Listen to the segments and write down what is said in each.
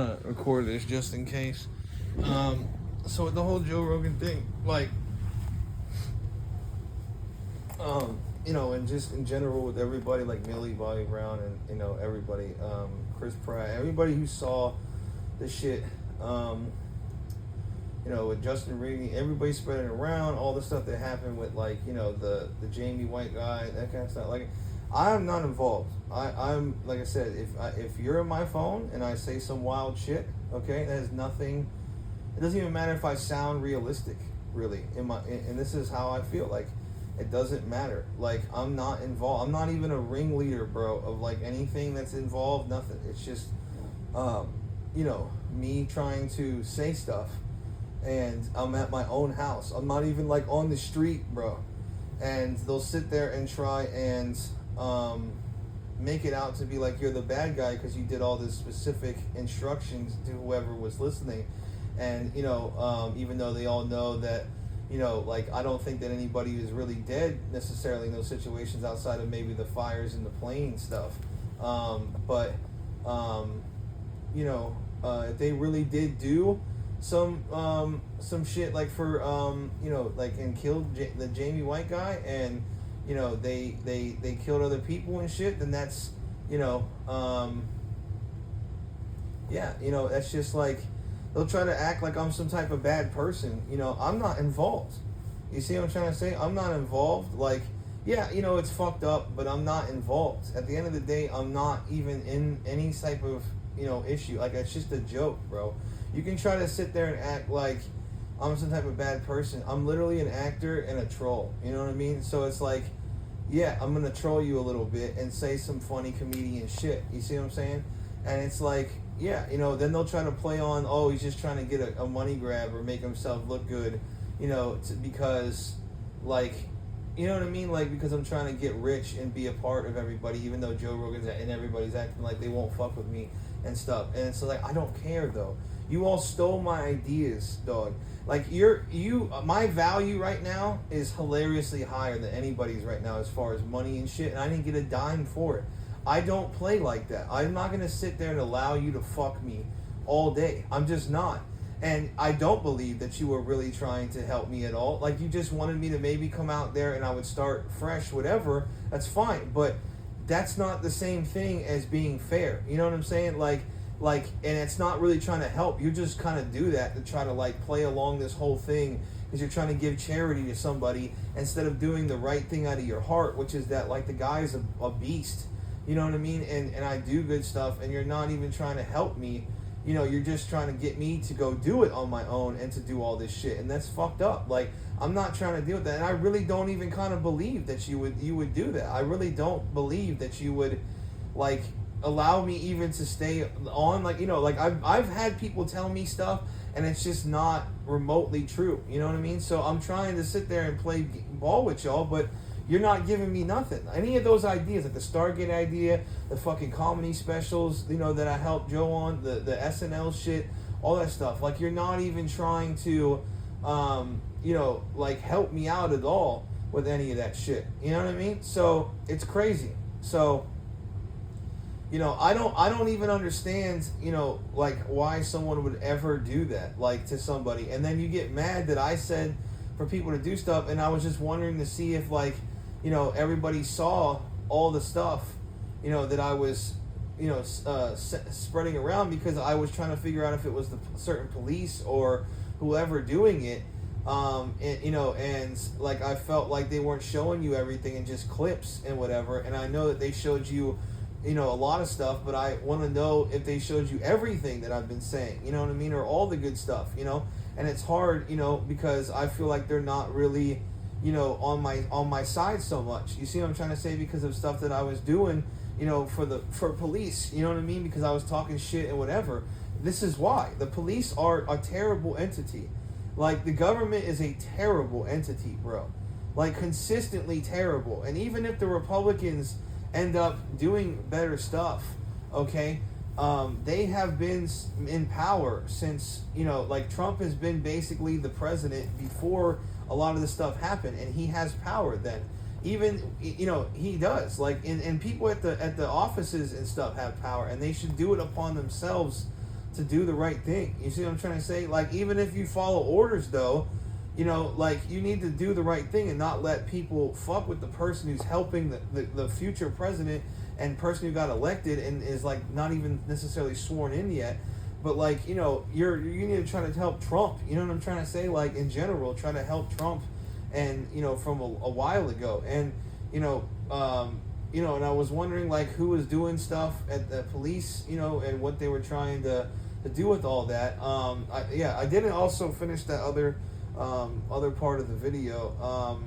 to record this just in case. So with the whole Joe Rogan thing, like, and just in general with everybody like Millie Bobby Brown and everybody, Chris Pratt, everybody who saw the shit, with Justin Reed, everybody spreading around all the stuff that happened with the Jamie White guy, that kind of stuff. Like, I'm not involved. I'm like I said, if you're on my phone and I say some wild shit, okay, that has nothing. It doesn't even matter if I sound realistic, really. And this is how I feel. Like, it doesn't matter. Like, I'm not involved. I'm not even a ringleader, bro, of like anything that's involved. Nothing. It's just, me trying to say stuff, and I'm at my own house. I'm not even like on the street, bro. And they'll sit there and try and make it out to be like you're the bad guy because you did all this specific instructions to whoever was listening. And even though they all know that, I don't think that anybody is really dead necessarily in those situations outside of maybe the fires and the plane stuff. If they really did do some shit like for and killed the Jamie White guy, and they killed other people and shit, then that's that's just like, they'll try to act like I'm some type of bad person. I'm not involved. You see what I'm trying to say? I'm not involved. Like, yeah, it's fucked up, but I'm not involved. At the end of the day, I'm not even in any type of, issue. Like, it's just a joke, bro. You can try to sit there and act like I'm some type of bad person. I'm literally an actor and a troll. You know what I mean? So it's like, yeah, I'm going to troll you a little bit and say some funny comedian shit. You see what I'm saying? And it's like, yeah, then they'll try to play on, oh, he's just trying to get a money grab or make himself look good, because, like, you know what I mean? Like, because I'm trying to get rich and be a part of everybody, even though Joe Rogan's and everybody's acting like they won't fuck with me and stuff. And so, like, I don't care, though. You all stole my ideas, dog. Like, my value right now is hilariously higher than anybody's right now as far as money and shit, and I didn't get a dime for it. I don't play like that. I'm not going to sit there and allow you to fuck me all day. I'm just not. And I don't believe that you were really trying to help me at all. Like, you just wanted me to maybe come out there and I would start fresh, whatever. That's fine. But that's not the same thing as being fair. You know what I'm saying? Like, and it's not really trying to help. You just kind of do that to try to, like, play along this whole thing because you're trying to give charity to somebody instead of doing the right thing out of your heart, which is that, like, the guy is a beast. You know what I mean? And I do good stuff, and you're not even trying to help me. You're just trying to get me to go do it on my own and to do all this shit. And that's fucked up. Like, I'm not trying to deal with that. And I really don't even kind of believe that you would do that. I really don't believe that you would, like, allow me even to stay on. Like, I've had people tell me stuff, and it's just not remotely true. You know what I mean? So I'm trying to sit there and play ball with y'all, but you're not giving me nothing. Any of those ideas, like the Stargate idea, the fucking comedy specials, that I helped Joe on, the SNL shit, all that stuff. Like, you're not even trying to, help me out at all with any of that shit. You know what I mean? So it's crazy. So, I don't even understand, why someone would ever do that, like, to somebody. And then you get mad that I said for people to do stuff, and I was just wondering to see if, like, everybody saw all the stuff, that I was, spreading around, because I was trying to figure out if it was the certain police or whoever doing it. And like, I felt like they weren't showing you everything and just clips and whatever. And I know that they showed you, a lot of stuff, but I want to know if they showed you everything that I've been saying, you know what I mean? Or all the good stuff, and it's hard, because I feel like they're not really, on my side so much. You see what I'm trying to say? Because of stuff that I was doing, for police, you know what I mean? Because I was talking shit and whatever. This is why. The police are a terrible entity. Like, the government is a terrible entity, bro. Like, consistently terrible. And even if the Republicans end up doing better stuff, okay, they have been in power since, Trump has been basically the president before a lot of this stuff happened, and he has power then. Even, he does. Like, and people at the offices and stuff have power, and they should do it upon themselves to do the right thing. You see what I'm trying to say? Like, even if you follow orders, though, you know, like, you need to do the right thing and not let people fuck with the person who's helping the future president and person who got elected and is, like, not even necessarily sworn in yet. But, like, you know, you need to try to help Trump. You know what I'm trying to say? Like, in general, try to help Trump, and, you know, from a while ago. And, you know, and I was wondering, like, who was doing stuff at the police, you know, and what they were trying to do with all that. I didn't also finish that other part of the video.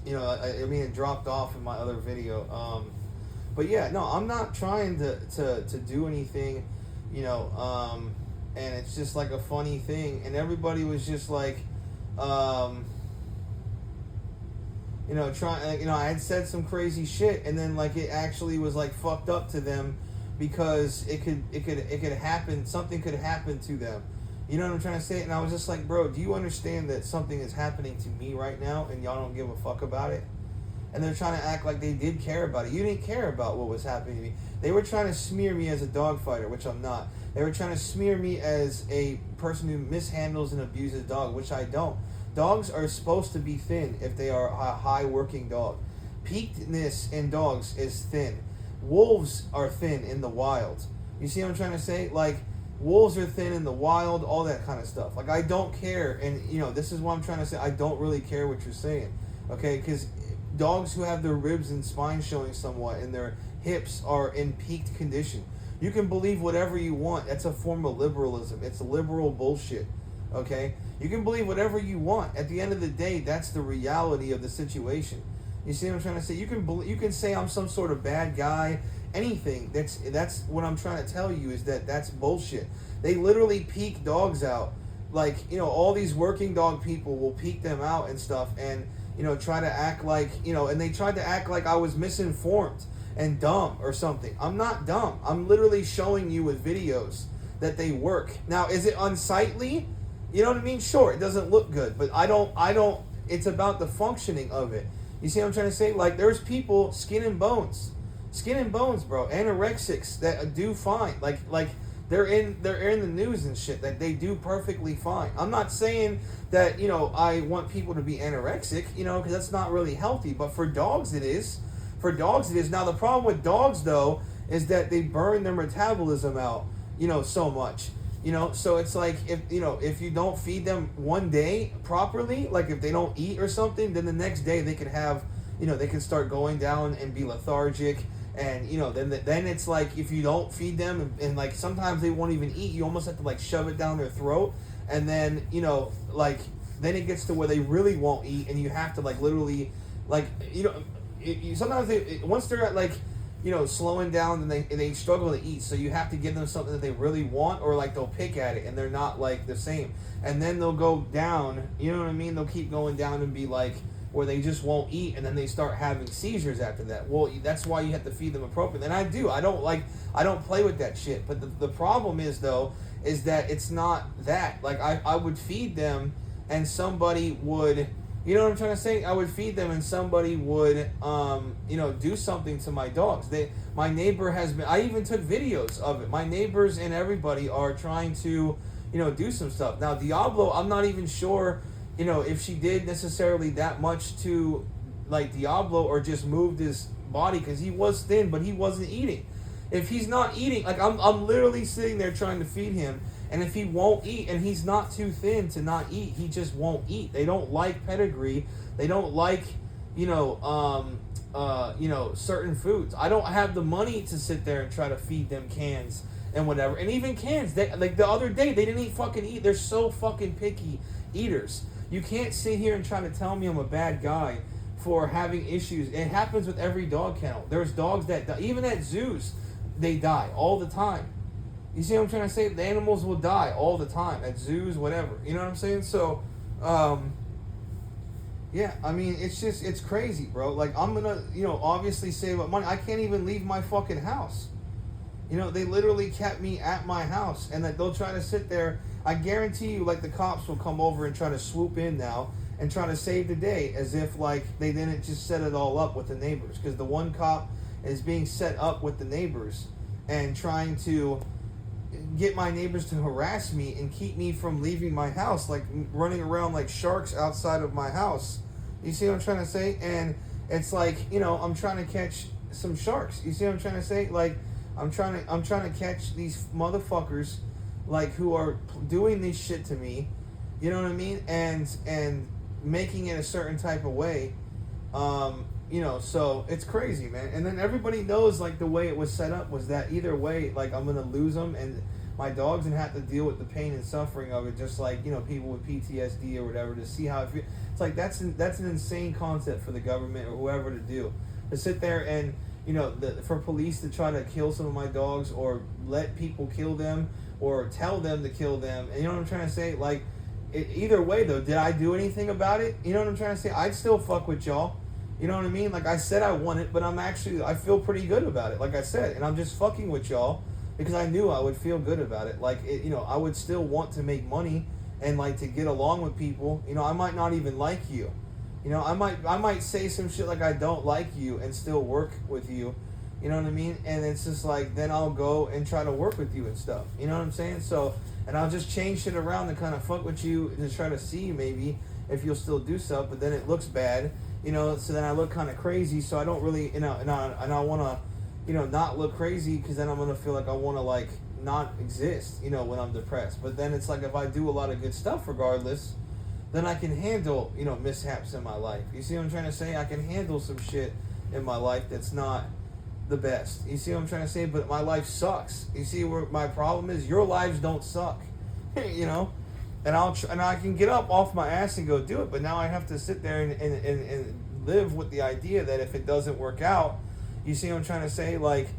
You know, I mean, it dropped off in my other video. But yeah, no, I'm not trying to do anything, you know, and it's just like a funny thing. And everybody was just like, you know, I had said some crazy shit, and then, like, it actually was, like, fucked up to them because it could happen, something could happen to them. You know what I'm trying to say? And I was just like, bro, do you understand that something is happening to me right now and y'all don't give a fuck about it? And they're trying to act like they did care about it. You didn't care about what was happening to me. They were trying to smear me as a dog fighter, which I'm not. They were trying to smear me as a person who mishandles and abuses dog, which I don't. Dogs are supposed to be thin if they are a high working dog. Peakedness in dogs is thin. Wolves are thin in the wild. You see what I'm trying to say? Like, wolves are thin in the wild, all that kind of stuff. Like, I don't care, and, you know, this is what I'm trying to say. I don't really care what you're saying, okay? Because dogs who have their ribs and spine showing somewhat and their hips are in peaked condition. You can believe whatever you want. That's a form of liberalism. It's liberal bullshit, okay? You can believe whatever you want. At the end of the day, that's the reality of the situation. You see what I'm trying to say? You can say I'm some sort of bad guy, anything. That's what I'm trying to tell you, is that's bullshit. They literally peek dogs out. Like, you know, all these working dog people will peek them out and stuff, and, you know, try to act like, you know, and they tried to act like I was misinformed and dumb or something. I'm not dumb. I'm literally showing you with videos that they work. Now, is it unsightly? You know what I mean? Sure, it doesn't look good, but I don't, it's about the functioning of it. You see what I'm trying to say? Like, there's people, skin and bones, bro, anorexics that do fine. Like they're in the news and shit, that they do perfectly fine. I'm not saying that, you know, I want people to be anorexic, you know, because that's not really healthy, but for dogs it is. Now, the problem with dogs, though, is that they burn their metabolism out, you know, so much. You know, so it's like, if you don't feed them one day properly, like if they don't eat or something, then the next day they could have, you know, they can start going down and be lethargic. And, you know, then it's like, if you don't feed them, and like sometimes they won't even eat, you almost have to like shove it down their throat. And then, you know, like, then it gets to where they really won't eat, and you have to like literally, like, you know, sometimes once they're at like, you know, slowing down, and they struggle to eat, so you have to give them something that they really want, or like they'll pick at it and they're not like the same, and then they'll go down, you know what I mean? They'll keep going down and be like, where they just won't eat, and then they start having seizures after that. Well, that's why you have to feed them appropriately. And I don't play with that shit. But the problem is, though, is that it's not that. Like, I would feed them, and somebody would, you know what I'm trying to say? I would feed them, and somebody would, you know, do something to my dogs. My neighbor has been, I even took videos of it. My neighbors and everybody are trying to, you know, do some stuff. Now, Diablo, I'm not even sure, you know, if she did necessarily that much to, like, Diablo, or just moved his body, because he was thin, but he wasn't eating. If he's not eating, like, I'm literally sitting there trying to feed him, and if he won't eat, and he's not too thin to not eat, he just won't eat. They don't like pedigree. They don't like, you know, certain foods. I don't have the money to sit there and try to feed them cans and whatever. And even cans, they, like the other day, they didn't fucking eat. They're so fucking picky eaters. You can't sit here and try to tell me I'm a bad guy for having issues. It happens with every dog kennel. There's dogs that die. Even at zoos, they die all the time. You see what I'm trying to say? The animals will die all the time at zoos, whatever. You know what I'm saying? So, yeah, I mean, it's crazy, bro. Like, I'm gonna, you know, obviously save up money. I can't even leave my fucking house. You know, they literally kept me at my house, and that they'll try to sit there. I guarantee you, like, the cops will come over and try to swoop in now and try to save the day, as if, like, they didn't just set it all up with the neighbors. Because the one cop is being set up with the neighbors and trying to, get my neighbors to harass me and keep me from leaving my house, like running around like sharks outside of my house. You see what I'm trying to say? And it's like, I'm trying to catch some sharks. You see what I'm trying to say? Like, I'm trying to catch these motherfuckers, like, who are doing this shit to me. You know what I mean? And making it a certain type of way. So it's crazy, man. And then everybody knows, like, the way it was set up was that either way, like, I'm gonna lose them and my dog's gonna have to deal with the pain and suffering of it, just like, people with PTSD or whatever, to see how it feels. It's like, that's an insane concept for the government or whoever to do, to sit there and, for police to try to kill some of my dogs or let people kill them or tell them to kill them. And you know what I'm trying to say? Like, either way, though, did I do anything about it? You know what I'm trying to say? I'd still fuck with y'all. You know what I mean? Like, I said I want it, but I feel pretty good about it, like I said. And I'm just fucking with y'all because I knew I would feel good about it. Like, I would still want to make money and, like, to get along with people. I might not even like you. I might say some shit like I don't like you and still work with you. You know what I mean? And it's just like, then I'll go and try to work with you and stuff. You know what I'm saying? So, and I'll just change shit around to kind of fuck with you to try to see maybe if you'll still do stuff, but then it looks bad. So then I look kind of crazy, so I don't really, and I want to, not look crazy, because then I'm going to feel like I want to, like, not exist, when I'm depressed. But then it's like, if I do a lot of good stuff regardless, then I can handle, mishaps in my life. You see what I'm trying to say? I can handle some shit in my life that's not the best. You see what I'm trying to say? But my life sucks. You see where my problem is? Your lives don't suck, And I can get up off my ass and go do it, but now I have to sit there and live with the idea that if it doesn't work out, you see what I'm trying to say? Like,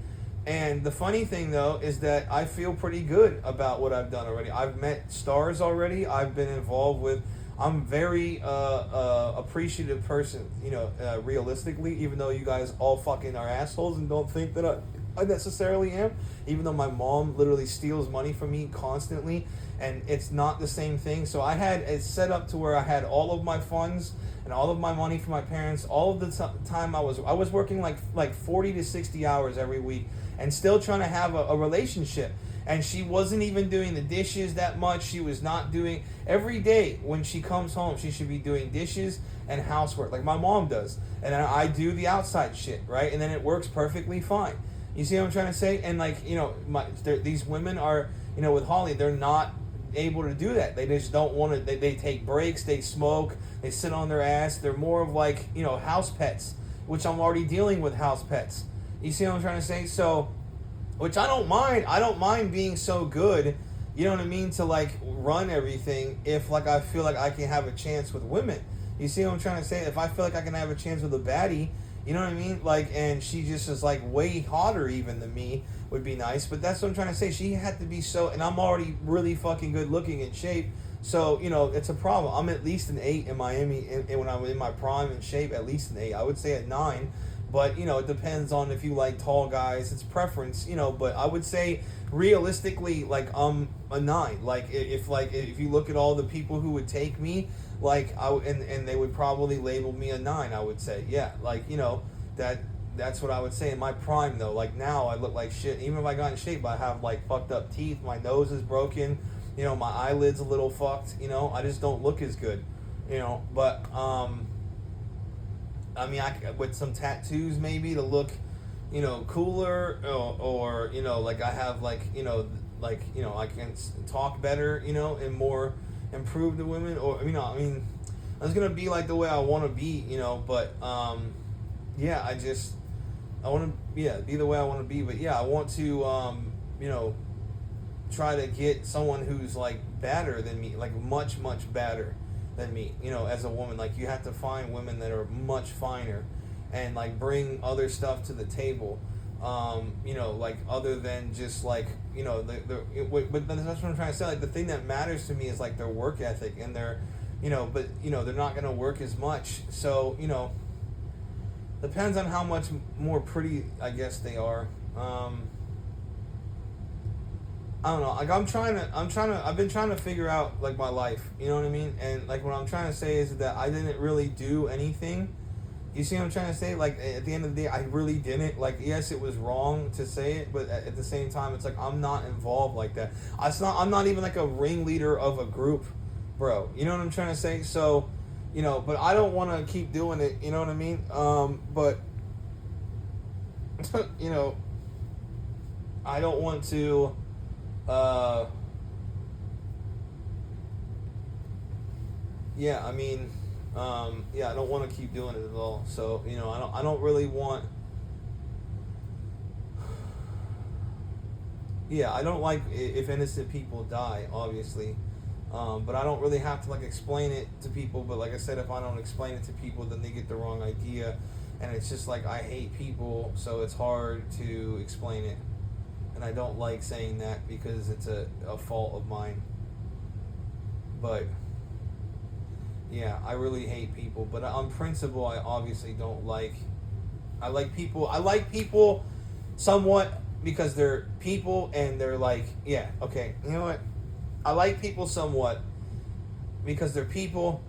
and the funny thing, though, is that I feel pretty good about what I've done already. I've met stars already. I've been involved with, I'm very appreciative person, realistically, even though you guys all fucking are assholes and don't think that I necessarily am, even though my mom literally steals money from me constantly, and it's not the same thing. So I had it set up to where I had all of my funds and all of my money from my parents. All of the time I was working like 40 to 60 hours every week and still trying to have a relationship. And she wasn't even doing the dishes that much. She was not doing, every day when she comes home, she should be doing dishes and housework like my mom does. And then I do the outside shit, right? And then it works perfectly fine. You see what I'm trying to say? And, like, these women are, with Holly, they're not able to do that. They just don't want to. They take breaks, they smoke, they sit on their ass. They're more of like, house pets, which I'm already dealing with house pets. You see what I'm trying to say? So, which I don't mind. I don't mind being so good, you know what I mean, to, like, run everything if, like, I feel like I can have a chance with women. You see what I'm trying to say? If I feel like I can have a chance with a baddie, you know what I mean? Like, and she just is, like, way hotter even than me, would be nice. But that's what I'm trying to say. She had to be so, and I'm already really fucking good looking in shape. So, it's a problem. I'm at least an 8 in Miami, and when I'm in my prime in shape, at least an 8. I would say at 9. But, it depends on if you like tall guys. It's preference, but I would say realistically, like, I'm a 9. Like, if you look at all the people who would take me, like, and they would probably label me a 9, I would say. Yeah, like, that's what I would say in my prime, though. Like, now I look like shit. Even if I got in shape, I have, like, fucked up teeth. My nose is broken. My eyelid's a little fucked. I just don't look as good. But, I mean, with some tattoos maybe to look, cooler, or like I have, like, I can talk better, and more improve the women, or, I mean, it's gonna be like the way I want to be, but, yeah, I want to, be the way I want to be, but yeah, I want to, try to get someone who's, like, badder than me, like, much, much badder than me, as a woman. Like, you have to find women that are much finer and, like, bring other stuff to the table, like, other than just, like, but that's what I'm trying to say. Like, the thing that matters to me is, like, their work ethic and their, but, they're not going to work as much. So, depends on how much more pretty, I guess, they are. I don't know. Like, I've been trying to figure out, like, my life. You know what I mean? And, like, what I'm trying to say is that I didn't really do anything You see what I'm trying to say? Like, at the end of the day, I really didn't. Like, yes, it was wrong to say it, but at the same time, it's like, I'm not involved like that. I'm not even like a ringleader of a group, bro. You know what I'm trying to say? So, but I don't want to keep doing it. You know what I mean? But, I don't want to, yeah, I mean, I don't want to keep doing it at all. So, I don't really want. Yeah, I don't like if innocent people die, obviously, but I don't really have to like explain it to people. But like I said, if I don't explain it to people, then they get the wrong idea, and it's just like I hate people, so it's hard to explain it, and I don't like saying that because it's a fault of mine. But. Yeah, I really hate people, but on principle, I obviously don't like. I like people. I like people, somewhat because they're people and they're like, yeah, okay. You know what? I like people somewhat because they're people,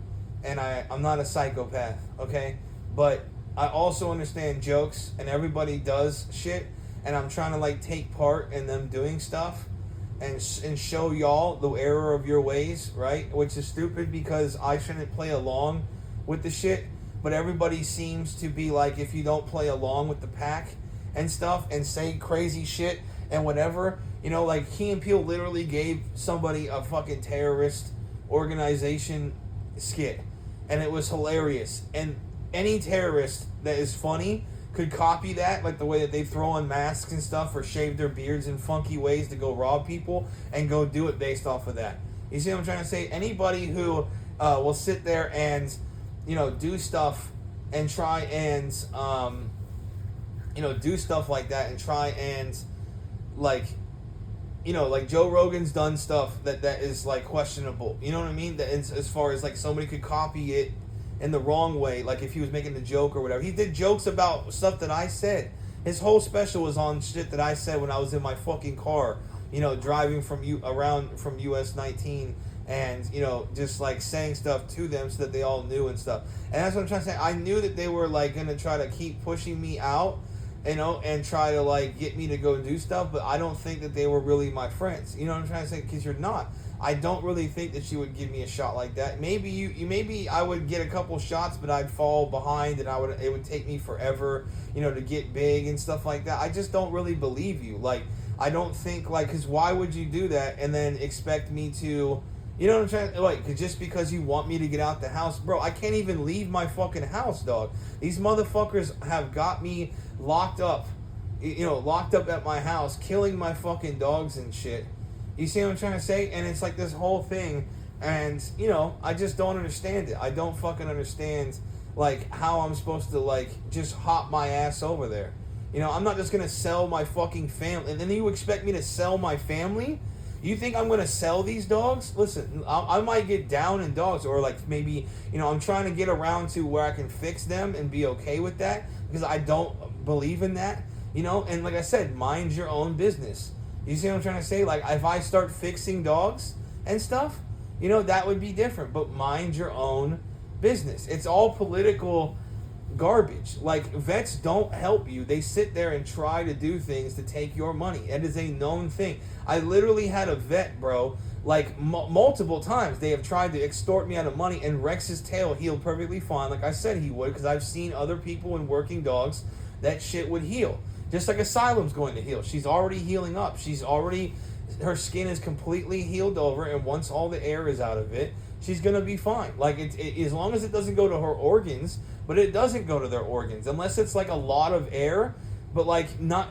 and I'm not a psychopath, okay? But I also understand jokes, and everybody does shit, and I'm trying to like take part in them doing stuff. And show y'all the error of your ways, right? Which is stupid because I shouldn't play along with the shit. But everybody seems to be like, if you don't play along with the pack and stuff and say crazy shit and whatever, like Key and Peele literally gave somebody a fucking terrorist organization skit. And it was hilarious. And any terrorist that is funny could copy that, like the way that they throw on masks and stuff or shave their beards in funky ways to go rob people and go do it based off of that. You see what I'm trying to say? Anybody who will sit there and, do stuff and try and, do stuff like that and try and, like Joe Rogan's done stuff that is, like, questionable. You know what I mean? That as far as, like, somebody could copy it in the wrong way, like if he was making a joke or whatever. He did jokes about stuff that I said. His whole special was on shit that I said when I was in my fucking car, driving from US 19 and, just like saying stuff to them so that they all knew and stuff. And that's what I'm trying to say. I knew that they were like going to try to keep pushing me out, and try to like get me to go do stuff, but I don't think that they were really my friends. You know what I'm trying to say? Because you're not. I don't really think that you would give me a shot like that. Maybe maybe I would get a couple shots, but I'd fall behind, and it would take me forever, to get big and stuff like that. I just don't really believe you. Like, I don't think, like, because why would you do that and then expect me to, you know what I'm trying to, like, just because you want me to get out the house? Bro, I can't even leave my fucking house, dog. These motherfuckers have got me locked up, locked up at my house, killing my fucking dogs and shit. You see what I'm trying to say? And it's like this whole thing, and, I just don't understand it. I don't fucking understand, like, how I'm supposed to, like, just hop my ass over there. I'm not just gonna sell my fucking family. And then you expect me to sell my family? You think I'm gonna sell these dogs? Listen, I might get down in dogs, or, like, maybe, I'm trying to get around to where I can fix them and be okay with that, because I don't believe in that, And like I said, mind your own business. You see what I'm trying to say? Like, if I start fixing dogs and stuff, that would be different. But mind your own business. It's all political garbage. Like, vets don't help you. They sit there and try to do things to take your money. It is a known thing. I literally had a vet, bro, like, multiple times. They have tried to extort me out of money, and Rex's tail healed perfectly fine, like I said he would, because I've seen other people in working dogs that shit would heal. Just like Asylum's going to heal. She's already healing up. Her skin is completely healed over, and once all the air is out of it, she's going to be fine. Like, as long as it doesn't go to her organs, but it doesn't go to their organs, unless it's, like, a lot of air, but, like, not,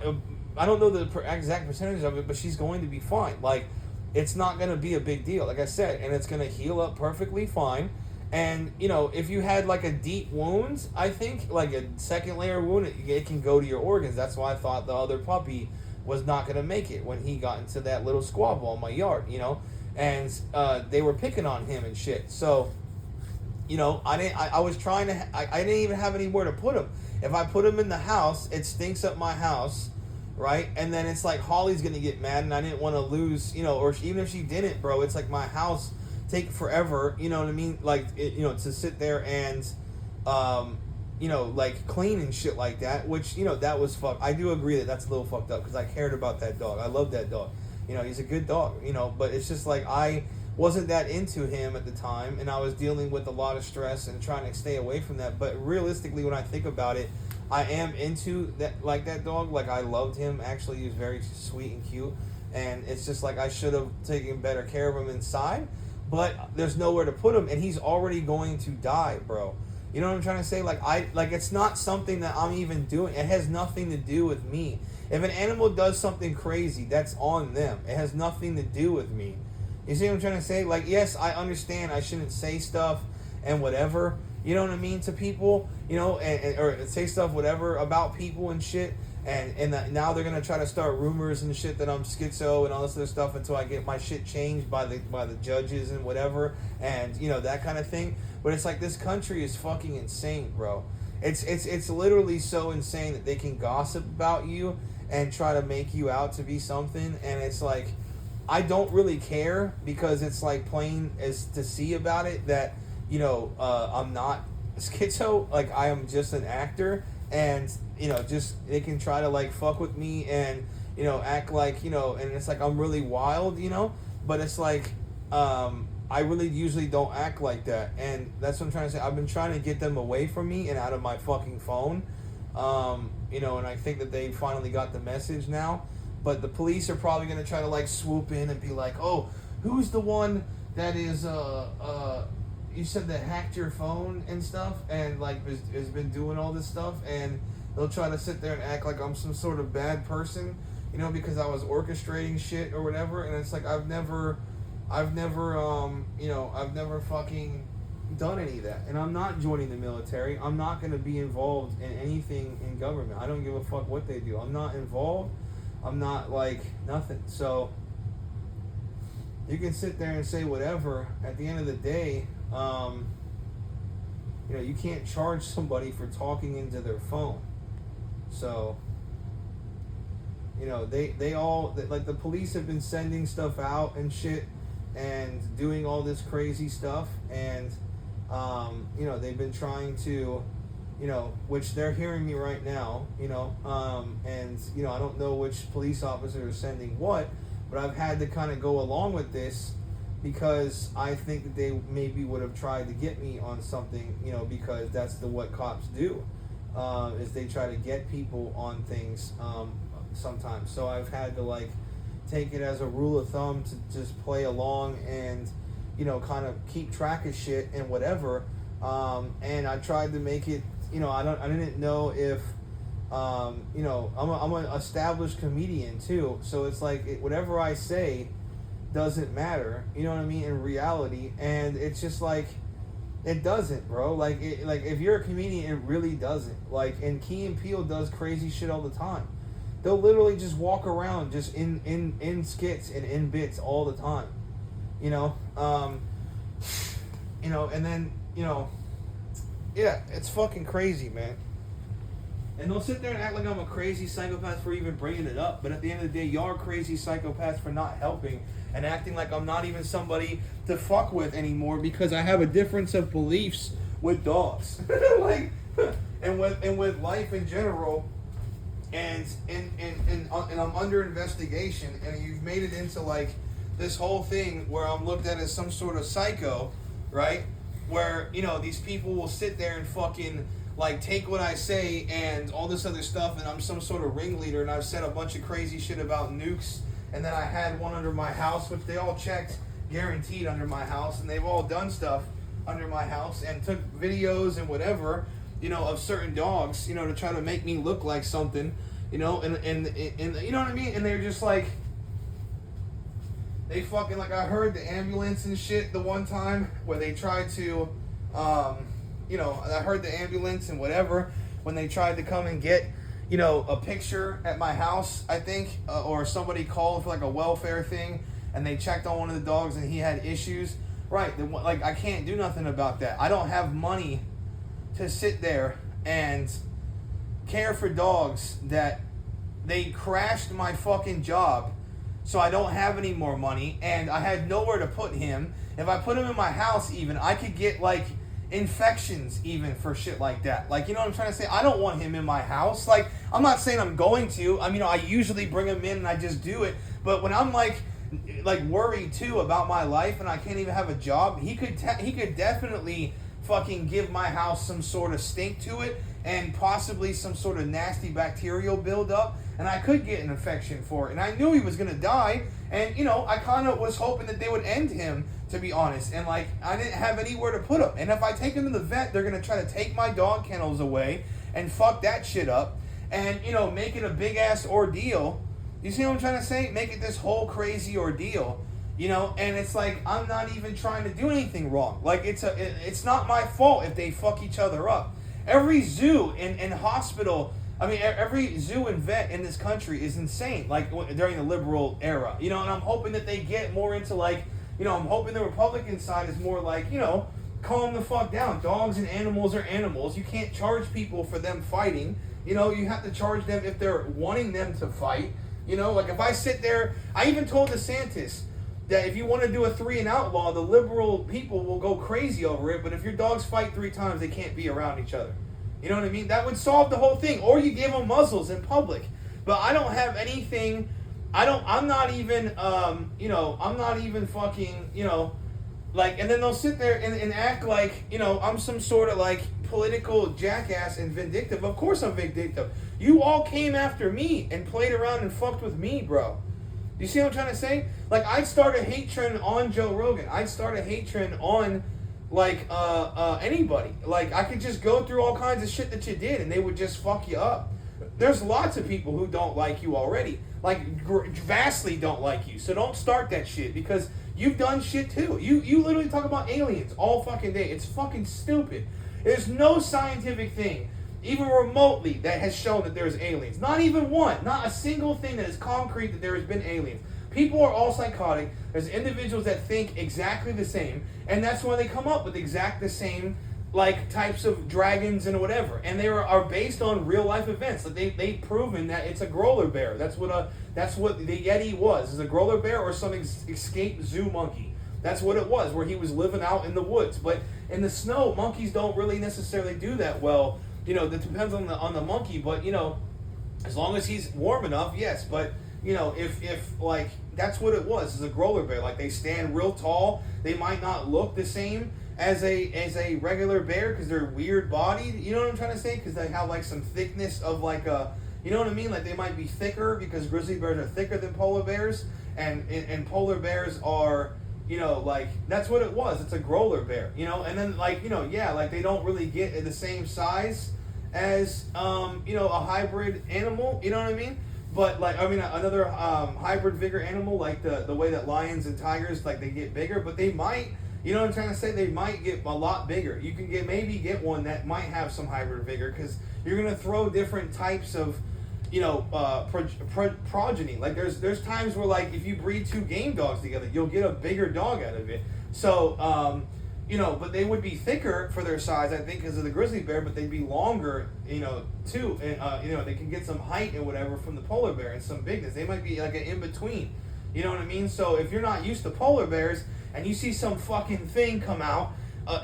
I don't know the exact percentage of it, but she's going to be fine. Like, it's not going to be a big deal, like I said, and it's going to heal up perfectly fine. And, if you had, like, a deep wound, I think, like a second layer wound, it can go to your organs. That's why I thought the other puppy was not going to make it when he got into that little squabble in my yard, And they were picking on him and shit. So, I was trying to, I didn't even have anywhere to put him. If I put him in the house, it stinks up my house, right? And then it's like Holly's going to get mad, and I didn't want to lose, or even if she didn't, bro, it's like my house take forever, you know what I mean? Like, to sit there and, you know, like clean and shit like that, which, you know, that was fuck. I do agree that that's a little fucked up because I cared about that dog. I love that dog. You know, he's a good dog, you know, but it's just like I wasn't that into him at the time, and I was dealing with a lot of stress and trying to stay away from that. But realistically, when I think about it, I am into that, like that dog. Like I loved him. Actually, he was very sweet and cute, and it's just like I should have taken better care of him inside, but there's nowhere to put him, and he's already going to die, bro. You know what I'm trying to say? Like it's not something that I'm even doing. It has nothing to do with me. If an animal does something crazy, that's on them. It has nothing to do with me. You see what I'm trying to say? Like, yes, I understand I shouldn't say stuff and whatever, you know what I mean, to people, you know, or say stuff, whatever, about people and shit. And now they're going to try to start rumors and shit that I'm schizo and all this other stuff until I get my shit changed by the judges and whatever. And, you know, that kind of thing. But it's like this country is fucking insane, bro. It's literally so insane that they can gossip about you and try to make you out to be something. And it's like, I don't really care because it's like plain as to see about it that, you know, I'm not schizo. Like, I am just an actor. And, you know, just they can try to like fuck with me and, you know, act like, you know, and it's like I'm really wild, you know, but it's like I really usually don't act like that. And that's what I'm trying to say. I've been trying to get them away from me and out of my fucking phone, you know, and I think that they finally got the message now. But the police are probably going to try to like swoop in and be like, oh, who's the one that is you said that hacked your phone and stuff and like has been doing all this stuff, and they'll try to sit there and act like I'm some sort of bad person, you know, because I was orchestrating shit or whatever. And it's like I've never you know, I've never fucking done any of that, and I'm not joining the military. I'm not going to be involved in anything in government. I don't give a fuck what they do. I'm not involved. I'm not like nothing. So you can sit there and say whatever. At the end of the day, you know, you can't charge somebody for talking into their phone. So, you know, they all, like the police have been sending stuff out and shit and doing all this crazy stuff. And, you know, they've been trying to, you know, which they're hearing me right now, you know, and, you know, I don't know which police officer is sending what, but I've had to kind of go along with this because I think that they maybe would have tried to get me on something, you know, because that's what cops do, is they try to get people on things sometimes. So I've had to, like, take it as a rule of thumb to just play along and, you know, kind of keep track of shit and whatever. And I tried to make it, you know, I didn't know if, you know, I'm an established comedian too, so it's like whatever I say doesn't matter, you know what I mean, in reality. And it's just like it doesn't, bro. Like if you're a comedian, it really doesn't. Like, and Key and Peele does crazy shit all the time. They'll literally just walk around just in skits and in bits all the time, you know. You know, and then, you know, yeah, it's fucking crazy, man. And they'll sit there and act like I'm a crazy psychopath for even bringing it up. But at the end of the day, y'all are crazy psychopaths for not helping and acting like I'm not even somebody to fuck with anymore because I have a difference of beliefs with dogs. Like, and with life in general. And I'm under investigation. And you've made it into like this whole thing where I'm looked at as some sort of psycho, right? Where, you know, these people will sit there and fucking like take what I say and all this other stuff, and I'm some sort of ringleader, and I've said a bunch of crazy shit about nukes, and then I had one under my house, which they all checked guaranteed under my house, and they've all done stuff under my house and took videos and whatever, you know, of certain dogs, you know, to try to make me look like something, you know, and you know what I mean? And they're just like, they fucking, like, I heard the ambulance and shit the one time where they tried to, you know, I heard the ambulance and whatever when they tried to come and get, you know, a picture at my house, I think, or somebody called for like a welfare thing and they checked on one of the dogs and he had issues. Right, like, I can't do nothing about that. I don't have money to sit there and care for dogs that they crashed my fucking job, so I don't have any more money, and I had nowhere to put him. If I put him in my house even, I could get like infections even for shit like that. Like, you know what I'm trying to say? I don't want him in my house. Like, I'm not saying I'm going to. I mean, I usually bring him in and I just do it. But when I'm like worried too about my life and I can't even have a job, he could definitely fucking give my house some sort of stink to it and possibly some sort of nasty bacterial buildup, and I could get an infection for it. And I knew he was gonna die, and you know, I kind of was hoping that they would end him, to be honest. And like, I didn't have anywhere to put him. And if I take him to the vet, they're gonna try to take my dog kennels away and fuck that shit up, and you know, make it a big ass ordeal. You see what I'm trying to say? Make it this whole crazy ordeal. You know, and it's like, I'm not even trying to do anything wrong. Like, it's not my fault if they fuck each other up. Every zoo and hospital, I mean, every zoo and vet in this country is insane, like, during the liberal era. You know, and I'm hoping that they get more into, like, you know, I'm hoping the Republican side is more like, you know, calm the fuck down. Dogs and animals are animals. You can't charge people for them fighting. You know, you have to charge them if they're wanting them to fight. You know, like, if I sit there, I even told DeSantis that if you want to do a 3 and out law, the liberal people will go crazy over it, but if your dogs fight 3 times, they can't be around each other. You know what I mean? That would solve the whole thing. Or you give them muzzles in public. But I don't have anything, I'm not even, you know, I'm not even fucking, you know, like, and then they'll sit there and act like, you know, I'm some sort of like political jackass and vindictive. Of course I'm vindictive. You all came after me and played around and fucked with me, bro. You see what I'm trying to say? Like, I'd start a hate trend on Joe Rogan. I'd start a hate trend on, like, anybody. Like, I could just go through all kinds of shit that you did, and they would just fuck you up. There's lots of people who don't like you already. Like, vastly don't like you. So don't start that shit, because you've done shit too. You literally talk about aliens all fucking day. It's fucking stupid. There's no scientific thing, even remotely, that has shown that there's aliens. Not even one. Not a single thing that is concrete that there has been aliens. People are all psychotic. There's individuals that think exactly the same, and that's why they come up with exact the same, like, types of dragons and whatever. And they are based on real life events. Like, they've proven that it's a growler bear. That's what the Yeti was. Is a growler bear or some escaped zoo monkey. That's what it was, where he was living out in the woods. But in the snow, monkeys don't really necessarily do that well. You know, that depends on the monkey, but, you know, as long as he's warm enough, yes. But, you know, if like, that's what it was, is a growler bear. Like, they stand real tall. They might not look the same as a regular bear because they're weird bodied. You know what I'm trying to say? Because they have, like, some thickness of, like, a, you know what I mean? Like, they might be thicker because grizzly bears are thicker than polar bears, and polar bears are, you know, like, that's what it was. It's a growler bear, you know? And then, like, you know, yeah, like, they don't really get the same size as, you know, a hybrid animal, you know what I mean? But, like, I mean, another hybrid vigor animal, like the way that lions and tigers, like, they get bigger, but they might, you know what I'm trying to say? They might get a lot bigger. You can maybe get one that might have some hybrid vigor, because you're going to throw different types of, you know, progeny. Like, there's times where, like, if you breed 2 game dogs together, you'll get a bigger dog out of it. So, you know, but they would be thicker for their size, I think, because of the grizzly bear, but they'd be longer, you know, too. And, you know, they can get some height and whatever from the polar bear and some bigness. They might be like an in-between. You know what I mean? So if you're not used to polar bears and you see some fucking thing come out,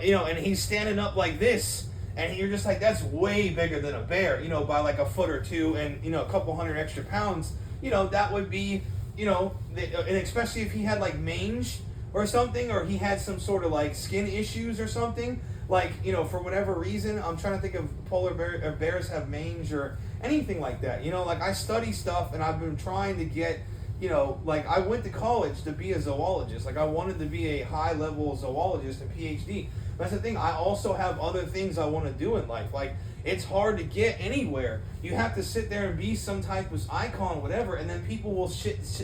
you know, and he's standing up like this, and you're just like, that's way bigger than a bear, you know, by like a foot or two, and, you know, a couple hundred extra pounds, you know, that would be, you know, and especially if he had like mange or something, or he had some sort of like skin issues or something, like, you know, for whatever reason. I'm trying to think of polar bears have mange or anything like that. You know, like, I study stuff, and I've been trying to get, you know, like, I went to college to be a zoologist. Like, I wanted to be a high level zoologist and PhD. That's the thing. I also have other things I want to do in life. Like, it's hard to get anywhere. You have to sit there and be some type of icon, whatever, and then people will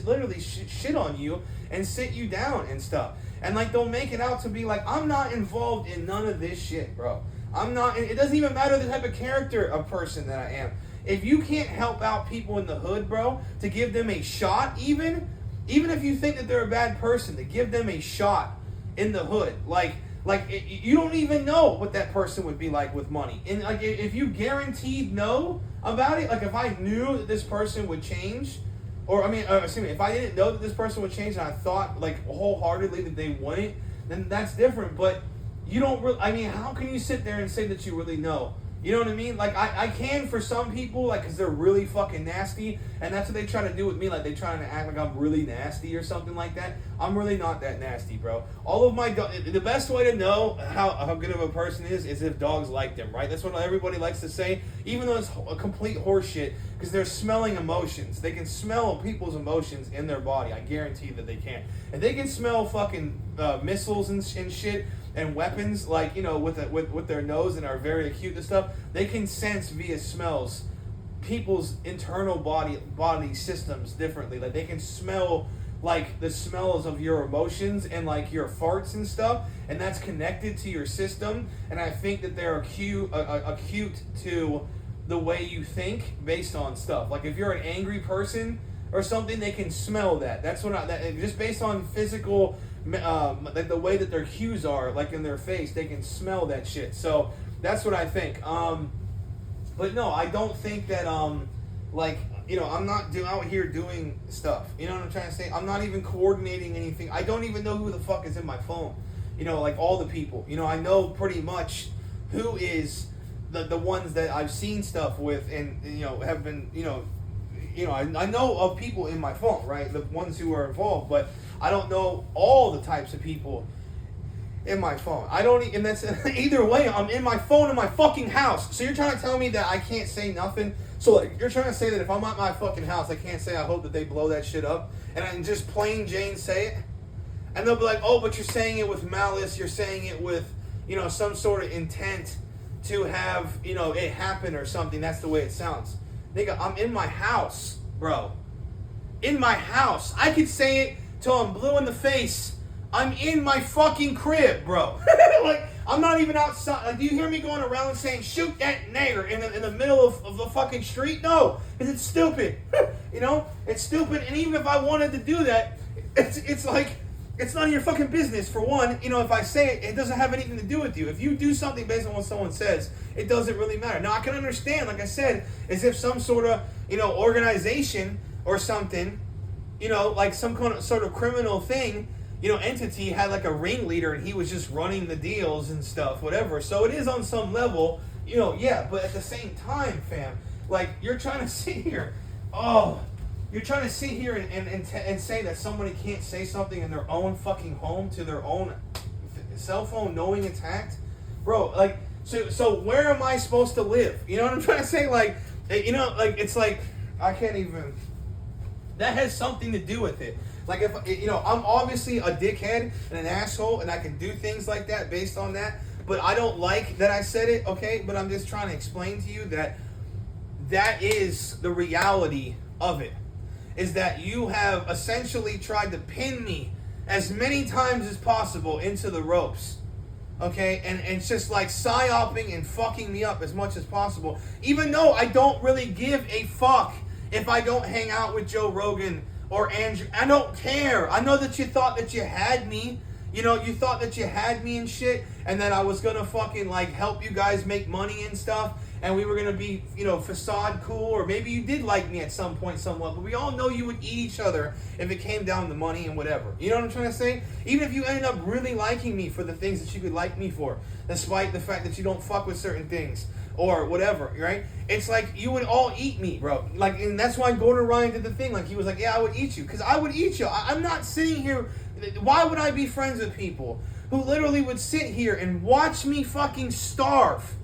literally shit on you and sit you down and stuff. And, like, they'll make it out to be like, I'm not involved in none of this shit, bro. I'm not. It doesn't even matter the type of character of person that I am. If you can't help out people in the hood, bro, to give them a shot, even if you think that they're a bad person, to give them a shot in the hood, like, you don't even know what that person would be like with money. And, like, if you guaranteed know about it, like, if I knew that this person would change, or, I mean, excuse me, if I didn't know that this person would change and I thought, like, wholeheartedly that they wouldn't, then that's different. But, you don't really, I mean, how can you sit there and say that you really know? You know what I mean? Like, I can for some people, like, because they're really fucking nasty, and that's what they try to do with me. Like, they trying to act like I'm really nasty or something like that. I'm really not that nasty, bro. All of my the best way to know how good of a person is if dogs like them, right? That's what everybody likes to say, even though it's a complete horseshit, because they're smelling emotions. They can smell people's emotions in their body. I guarantee that they can. And they can smell fucking missiles and shit, and weapons, like, you know, with their nose and are very acute and stuff. They can sense via smells people's internal body systems differently. Like, they can smell, like, the smells of your emotions and, like, your farts and stuff, and that's connected to your system. And I think that they're acute to the way you think based on stuff. Like, if you're an angry person or something, they can smell that. That's what just based on physical, like the way that their cues are, like in their face, they can smell that shit. So that's what I think. But no, I don't think that like, you know, I'm not out here doing stuff. You know what I'm trying to say? I'm not even coordinating anything. I don't even know who the fuck is in my phone. You know, like all the people. You know, I know pretty much who is the ones that I've seen stuff with, and you know, have been, you know, I know of people in my phone, right? The ones who are involved, but I don't know all the types of people in my phone. I don't, and that's either way. I'm in my phone in my fucking house. So you're trying to tell me that I can't say nothing? So like, you're trying to say that if I'm at my fucking house, I can't say I hope that they blow that shit up, and I can just plain Jane say it, and they'll be like, oh, but you're saying it with malice. You're saying it with, you know, some sort of intent to have, you know, it happen or something. That's the way it sounds. Nigga, I'm in my house, bro. In my house. I could say it till I'm blue in the face. I'm in my fucking crib, bro. Like, I'm not even outside. Like, do you hear me going around and saying, shoot that nigger in the middle of the fucking street? No, because it's stupid. You know? It's stupid. And even if I wanted to do that, it's like, it's none of your fucking business, for one. You know, if I say it, it doesn't have anything to do with you. If you do something based on what someone says, it doesn't really matter. Now, I can understand, like I said, as if some sort of, you know, organization or something, you know, like some kind of sort of criminal thing, you know, entity had like a ringleader and he was just running the deals and stuff, whatever. So it is on some level, you know, yeah. But at the same time, fam, like, you're trying to sit here, you're trying to sit here and say that somebody can't say something in their own fucking home to their own cell phone knowing it's hacked? Bro, like, so where am I supposed to live? You know what I'm trying to say? Like, you know, like, it's like, I can't even, that has something to do with it. Like, if, you know, I'm obviously a dickhead and an asshole, and I can do things like that based on that, but I don't like that I said it, okay? But I'm just trying to explain to you that that is the reality of it. Is that you have essentially tried to pin me as many times as possible into the ropes, okay? And it's just like psyoping and fucking me up as much as possible, even though I don't really give a fuck if I don't hang out with Joe Rogan or Andrew. I don't care. I know that you thought that you had me. You know, you thought that you had me and shit, and that I was gonna fucking, like, help you guys make money and stuff, and we were gonna be, you know, facade cool, or maybe you did like me at some point, somewhat, but we all know you would eat each other if it came down to money and whatever. You know what I'm trying to say? Even if you ended up really liking me for the things that you could like me for, despite the fact that you don't fuck with certain things, or whatever, right? It's like, you would all eat me, bro. Like, and that's why Gordon Ryan did the thing. Like, he was like, yeah, I would eat you, because I would eat you. I'm not sitting here. Why would I be friends with people who literally would sit here and watch me fucking starve?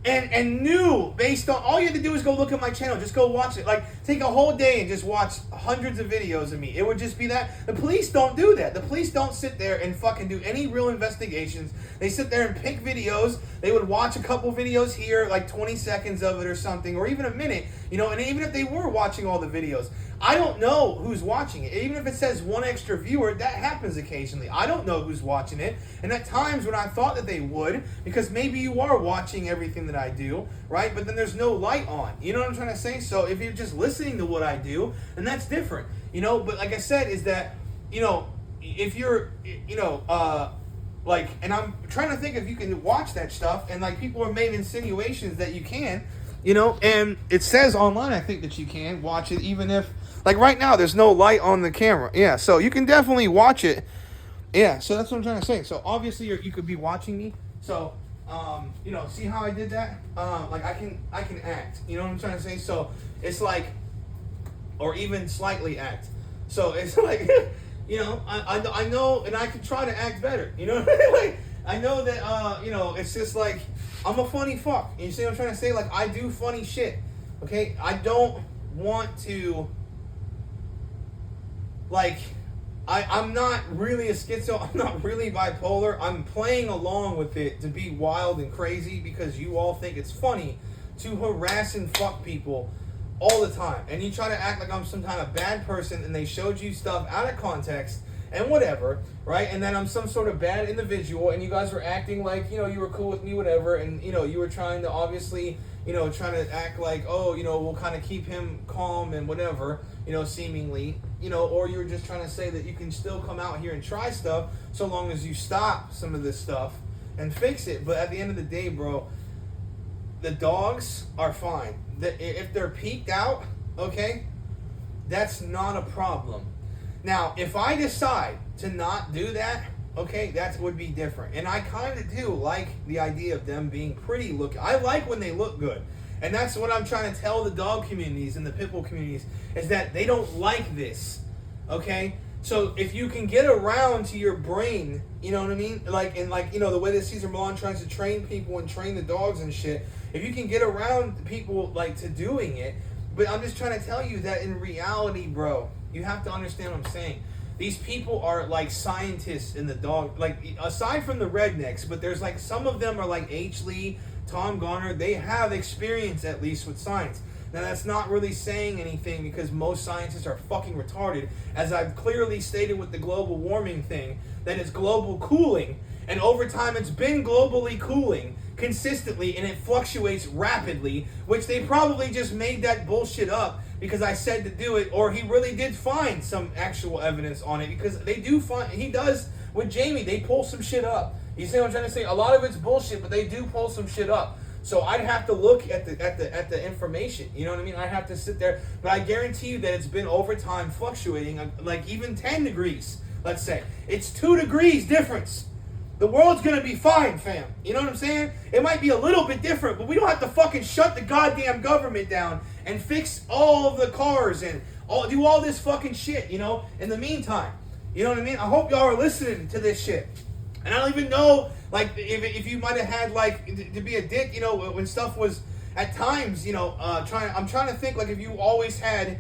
And knew, based on, all you had to do is go look at my channel, just go watch it. Like, take a whole day and just watch hundreds of videos of me. It would just be that. The police don't do that. The police don't sit there and fucking do any real investigations. They sit there and pick videos. They would watch a couple videos here, like 20 seconds of it or something, or even a minute, you know, and even if they were watching all the videos, I don't know who's watching it. Even if it says one extra viewer, that happens occasionally. I don't know who's watching it. And at times when I thought that they would, because maybe you are watching everything that I do, right? But then there's no light on. You know what I'm trying to say? So if you're just listening to what I do, then that's different. You know, but like I said, is that, you know, if you're, you know, like, and I'm trying to think if you can watch that stuff, and like, people have made insinuations that you can, you know, and it says online, I think, that you can watch it even if, like, right now there's no light on the camera. Yeah, so you can definitely watch it Yeah, so that's what I'm trying to say. So obviously you could be watching me. So see how I did that? Like I can act. You know what I'm trying to say? So it's like, or even slightly act. So it's like, I know, and I can try to act better. You know what I mean? Like I know that it's just like I'm a funny fuck. You see what I'm trying to say? Like I do funny shit. Okay, I don't want to like. I'm not really a schizo. I'm not really bipolar. I'm playing along with it to be wild and crazy because you all think it's funny to harass and fuck people all the time. And you try to act like I'm some kind of bad person and they showed you stuff out of context and whatever, right? And then I'm some sort of bad individual and you guys were acting like, you were cool with me, whatever. And, you were trying to obviously, trying to act like, oh, we'll kind of keep him calm and whatever, seemingly, or you were just trying to say that you can still come out here and try stuff so long as you stop some of this stuff and fix it. But at the end of the day, bro, the dogs are fine. If they're peaked out, okay, that's not a problem. Now, if I decide to not do that, okay, that would be different. And I kind of do like the idea of them being pretty looking. I like when they look good. And that's what I'm trying to tell the dog communities and the pit bull communities, is that they don't like this, okay? So if you can get around to your brain, you know what I mean? The way that Cesar Millan tries to train people and train the dogs and shit, if you can get around people, to doing it, but I'm just trying to tell you that in reality, bro, you have to understand what I'm saying. These people are like scientists in the dog, aside from the rednecks, but there's some of them are like H. Lee, Tom Garner, they have experience at least with science. Now that's not really saying anything because most scientists are fucking retarded, as I've clearly stated with the global warming thing, that it's global cooling, and over time it's been globally cooling consistently and it fluctuates rapidly, which they probably just made that bullshit up because I said to do it, or he really did find some actual evidence on it, because they do find, he does with Jamie, they pull some shit up. You see what I'm trying to say? A lot of it's bullshit, but they do pull some shit up. So I'd have to look at the information. You know what I mean? I'd have to sit there, but I guarantee you that it's been over time fluctuating, like even 10 degrees. Let's say it's 2 degrees difference. The world's gonna be fine, fam. You know what I'm saying? It might be a little bit different, but we don't have to fucking shut the goddamn government down and fix all of the cars and do all this fucking shit. In the meantime, you know what I mean? I hope y'all are listening to this shit. And I don't even know, if you might have had, to be a dick, when stuff was, at times, I'm trying to think, if you always had,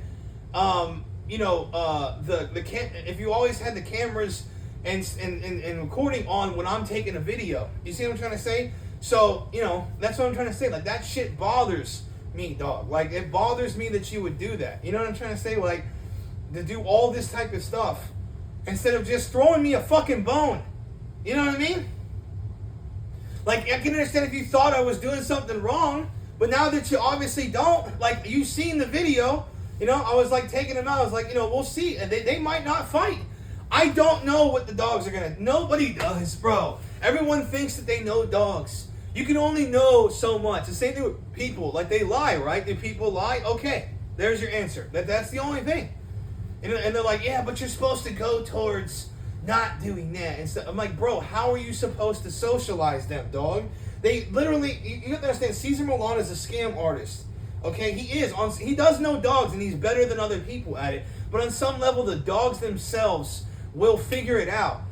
if you always had the cameras and recording on when I'm taking a video. You see what I'm trying to say? So, that's what I'm trying to say. That shit bothers me, dog. It bothers me that you would do that. You know what I'm trying to say? To do all this type of stuff instead of just throwing me a fucking bone. You know what I mean? I can understand if you thought I was doing something wrong, but now that you obviously don't, you've seen the video, I was taking them out. I was we'll see. And they might not fight. I don't know what the dogs are gonna. Nobody does, bro. Everyone thinks that they know dogs. You can only know so much. The same thing with people. They lie, right? Do people lie? Okay, there's your answer. That's the only thing. And they're like, yeah, but you're supposed to go towards not doing that. And so I'm like, bro, how are you supposed to socialize them, dog? They literally, you have to understand, Cesar Millan is a scam artist. Okay, he does know dogs and he's better than other people at it. But on some level, the dogs themselves will figure it out.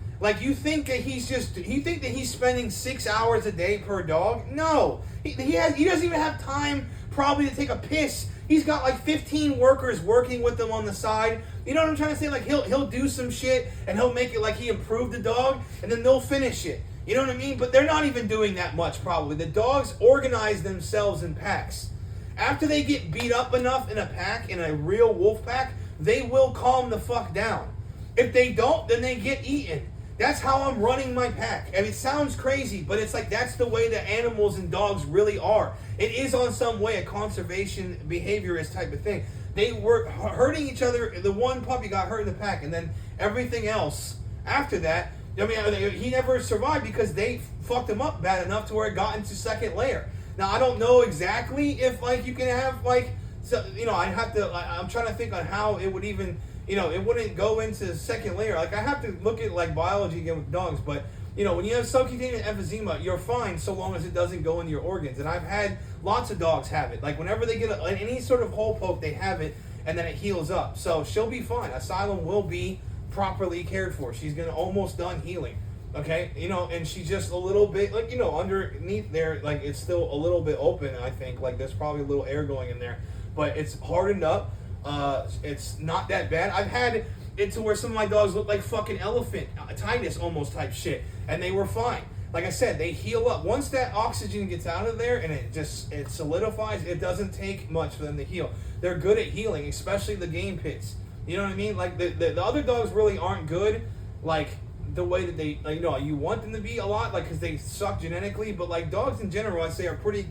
You think that he's spending 6 hours a day per dog? No, he doesn't even have time probably to take a piss. He's got 15 workers working with him on the side. You know what I'm trying to say? He'll do some shit and he'll make it he improved the dog and then they'll finish it. You know what I mean? But they're not even doing that much probably. The dogs organize themselves in packs. After they get beat up enough in a pack, in a real wolf pack, they will calm the fuck down. If they don't, then they get eaten. That's how I'm running my pack. And it sounds crazy, but it's that's the way that animals and dogs really are. It is on some way a conservation behaviorist type of thing. They were hurting each other. The one puppy got hurt in the pack, and then everything else after that, he never survived because they fucked him up bad enough to where it got into second layer. Now, I don't know exactly if, you can have, I'd have to, I'm trying to think on how it would even it wouldn't go into the second layer. Like, I have to look at like biology again with dogs, but when you have subcutaneous emphysema, you're fine so long as it doesn't go into your organs. And I've had lots of dogs have it. Like, whenever they get any sort of hole poke, they have it, and then it heals up. So she'll be fine. Asylum will be properly cared for. She's gonna almost done healing. Okay, and she's just a little bit like underneath there, like it's still a little bit open. I think like there's probably a little air going in there, but it's hardened up. It's not that bad. I've had it to where some of my dogs look like fucking elephant tinnitus almost type shit, and they were fine. Like I said, they heal up once that oxygen gets out of there, and it solidifies. It doesn't take much for them to heal. They're good at healing, especially the game pits. You know what I mean? Like the other dogs really aren't good, like the way that they, like, you want them to be a lot, like, because they suck genetically, but like dogs in general, I'd say are pretty,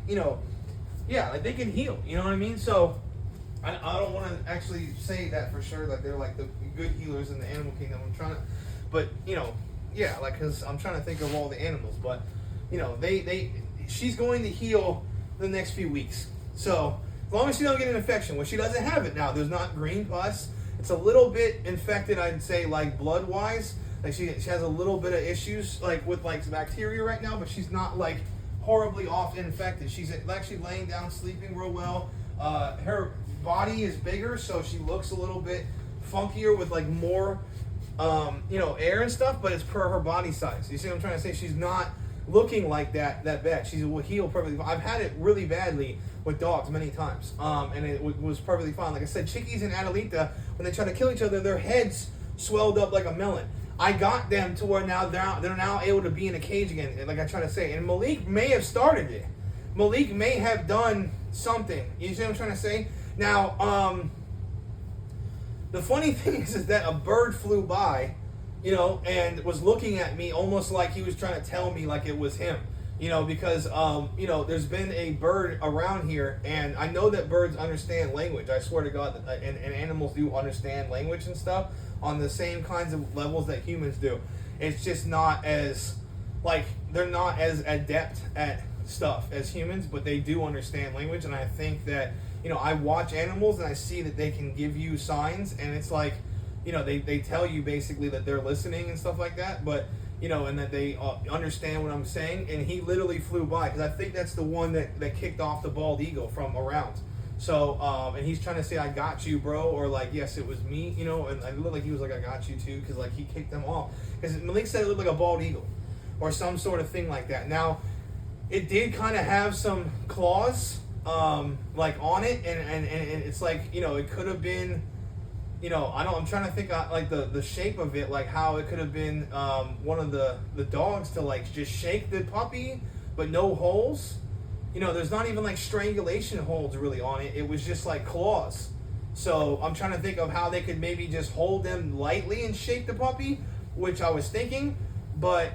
yeah, like they can heal. You know what I mean? So I don't want to actually say that for sure, like they're like the good healers in the animal kingdom. I'm trying to, but yeah, like, because I'm trying to think of all the animals, but she's going to heal the next few weeks. So as long as she don't get an infection, well, she doesn't have it now. There's not green pus. It's a little bit infected, I'd say, like blood wise. Like she has a little bit of issues like with like bacteria right now, but she's not like horribly off infected. She's actually laying down, sleeping real well. Her body is bigger, so she looks a little bit funkier with like more air and stuff, but it's per her body size. You see what I'm trying to say? She's not looking like that bad. She's will heal perfectly fine. I've had it really badly with dogs many times, and it was perfectly fine. Like I said, Chickies and Adelita, when they try to kill each other, their heads swelled up like a melon. I got them to where now they're now able to be in a cage again, like I try to say. And Malik may have started it. Malik may have done something. You see what I'm trying to say? Now, the funny thing is that a bird flew by, and was looking at me almost like he was trying to tell me like it was him. Because there's been a bird around here, and I know that birds understand language. I swear to God, and animals do understand language and stuff on the same kinds of levels that humans do. It's just not as, like, they're not as adept at stuff as humans, but they do understand language. And I think that, I watch animals and I see that they can give you signs, and it's like, they tell you basically that they're listening and stuff like that, but and that they understand what I'm saying. And he literally flew by, because I think that's the one that kicked off the bald eagle from around. So, and he's trying to say, I got you, bro, or like, yes, it was me, and I looked like he was like, I got you too, because like he kicked them off. Because Malik said it looked like a bald eagle or some sort of thing like that. Now, it did kind of have some claws, like on it, and it's like, it could have been, I'm trying to think like the shape of it, like how it could have been one of the dogs to like just shake the puppy, but no holes. There's not even like strangulation holds really on it. It was just like claws. So I'm trying to think of how they could maybe just hold them lightly and shake the puppy, which I was thinking, but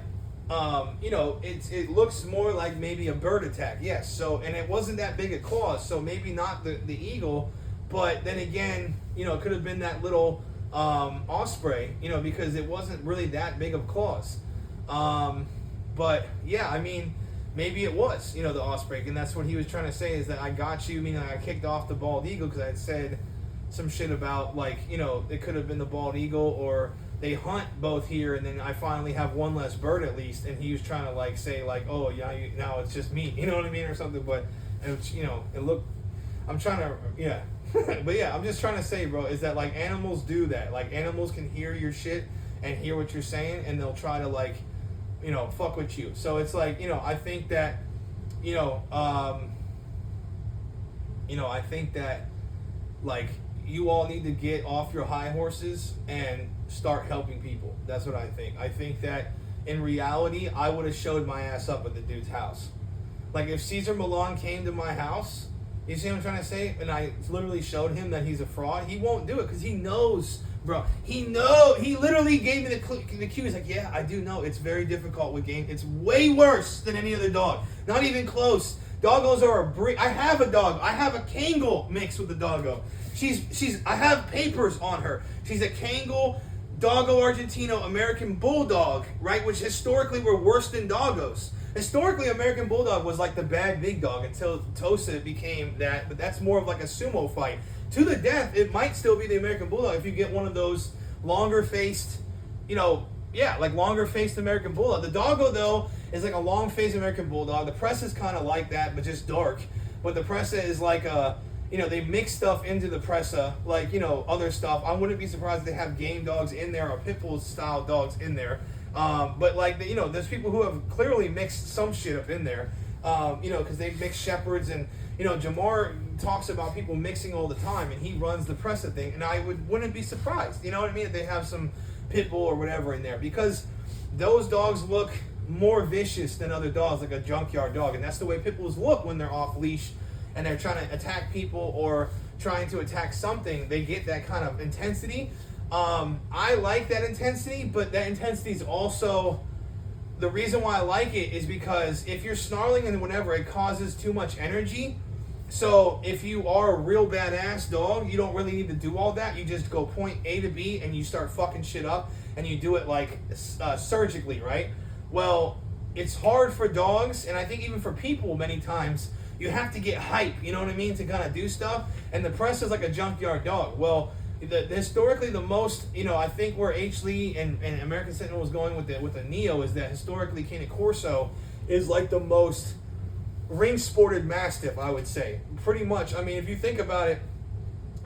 it looks more like maybe a bird attack. Yes. So, and it wasn't that big a claws, so maybe not the eagle, but then again, it could have been that little osprey, because it wasn't really that big of claws. But yeah, I mean, maybe it was, the osprey, and that's what he was trying to say, is that I got you, meaning I kicked off the bald eagle, because I had said some shit about, like, it could have been the bald eagle, or they hunt both here, and then I finally have one less bird at least, and he was trying to, like, say, like, oh, yeah, now it's just me, you know what I mean, or something, but, it looked, I'm trying to, yeah, but yeah, I'm just trying to say, bro, is that, like, animals do that, like, animals can hear your shit and hear what you're saying, and they'll try to, like, fuck with you. So it's like, I think that, I think that, like, you all need to get off your high horses and start helping people. That's what I think. I think that in reality, I would have showed my ass up at the dude's house. Like, if Cesar Millan came to my house, you see what I'm trying to say? And I literally showed him that he's a fraud, he won't do it, because he knows. Bro, he literally gave me the cue. He's like, yeah, I do know. It's very difficult with game. It's way worse than any other dog. Not even close. Doggos are a breed. I have a dog. I have a Kangal mixed with the doggo. I have papers on her. She's a Kangal, Doggo Argentino, American Bulldog, right? Which historically were worse than doggos. Historically, American Bulldog was like the bad big dog until Tosa became that, but that's more of like a sumo fight. to the death, it might still be the American Bulldog if you get one of those longer faced, like longer faced American Bulldog. The Doggo though is like a long faced American Bulldog. The Presa is kind of like that, but just dark. But the Presa is like a, they mix stuff into the Presa, like, other stuff. I wouldn't be surprised if they have game dogs in there or pit bull style dogs in there. But like, there's people who have clearly mixed some shit up in there, because they mix shepherds and, Jamar talks about people mixing all the time, and he runs the Presa thing, and I wouldn't be surprised, you know what I mean, if they have some pit bull or whatever in there, because those dogs look more vicious than other dogs, like a junkyard dog, and that's the way pit bulls look when they're off leash and they're trying to attack people or trying to attack something. They get that kind of intensity. I like that intensity, but that intensity is also, the reason why I like it is because if you're snarling and whatever, it causes too much energy. So if you are a real badass dog, you don't really need to do all that. You just go point A to B and you start fucking shit up, and you do it like surgically, right? Well, it's hard for dogs, and I think even for people many times, you have to get hype, you know what I mean, to kind of do stuff. And the Presa is like a junkyard dog. Well, historically the most, I think where H. Lee and American Sentinel was going with the Neo is that historically Cane Corso is like the most ring-sported Mastiff, I would say. Pretty much. I mean, if you think about it,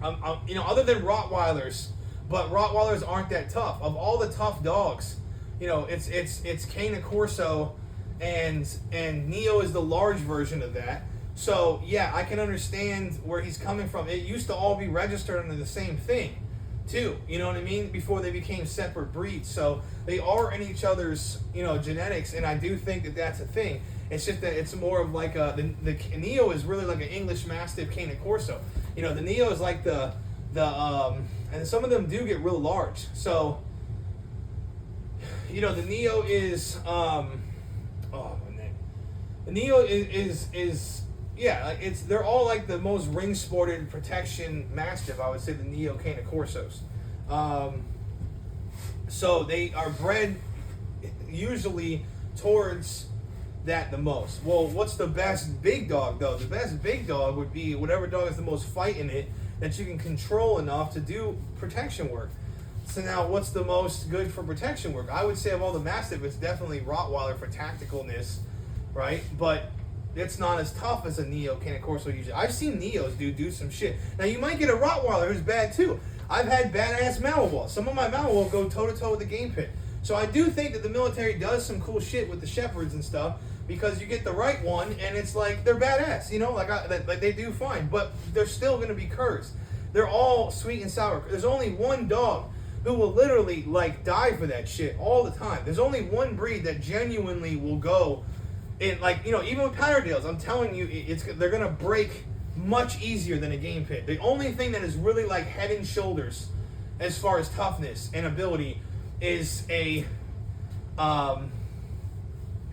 other than Rottweilers, but Rottweilers aren't that tough. Of all the tough dogs, it's Cane Corso, and Neo is the large version of that. So yeah, I can understand where he's coming from. It used to all be registered under the same thing, too. You know what I mean? Before they became separate breeds. So they are in each other's, genetics, and I do think that that's a thing. It's just that it's more of like the Neo is really like an English Mastiff Cane Corso. The Neo is like the and some of them do get real large. So the Neo is the Neo is they're all like the most ring sported protection Mastiff. I would say the Neo Cane Corsos. So they are bred usually towards that the most. Well, what's the best big dog though? The best big dog would be whatever dog has the most fight in it that you can control enough to do protection work. So now, what's the most good for protection work? I would say of all the Mastiff, it's definitely Rottweiler for tacticalness, right? But it's not as tough as a Neo Cane Corso usually. I've seen Neos do some shit. Now, you might get a Rottweiler who's bad too. I've had badass Malinois. Some of my Malinois go toe-to-toe with the game pit. So I do think that the military does some cool shit with the shepherds and stuff, because you get the right one and it's like they're badass, like they do fine, but they're still going to be cursed. They're all sweet and sour. There's only one dog who will literally like die for that shit all the time. There's only one breed that genuinely will go in, like, even with Patterdales, I'm telling you, they're going to break much easier than a game pit. The only thing that is really like head and shoulders as far as toughness and ability is a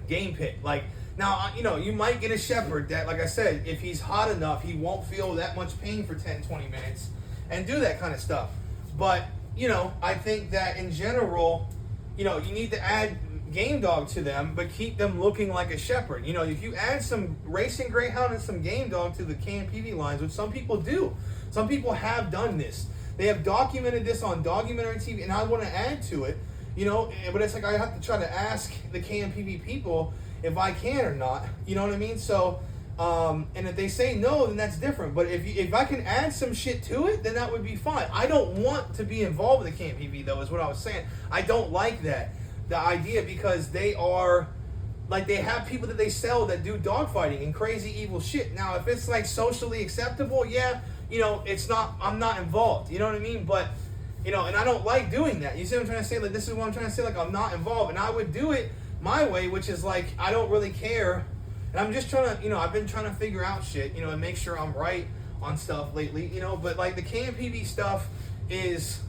game pit. Like, now, you might get a shepherd that, like I said, if he's hot enough, he won't feel that much pain for 10, 20 minutes and do that kind of stuff. But, I think that in general, you need to add game dog to them, but keep them looking like a shepherd. If you add some racing greyhound and some game dog to the KNPV lines, which some people do, some people have done this. They have documented this on Documentary TV, and I want to add to it, but it's like I have to try to ask the KNPV people if I can or not, you know what I mean? So, and if they say no, then that's different. But if I can add some shit to it, then that would be fine. I don't want to be involved with the KNPV, though, is what I was saying. I don't like that, the idea, because they are, like, they have people that they sell that do dogfighting and crazy evil shit. Now, if it's, like, socially acceptable, yeah, it's not, I'm not involved, you know what I mean? But, and I don't like doing that. You see what I'm trying to say? Like, this is what I'm trying to say, like, I'm not involved, and I would do it my way, which is like, I don't really care, and I'm just trying to, I've been trying to figure out shit, and make sure I'm right on stuff lately, but like the KNPV stuff is,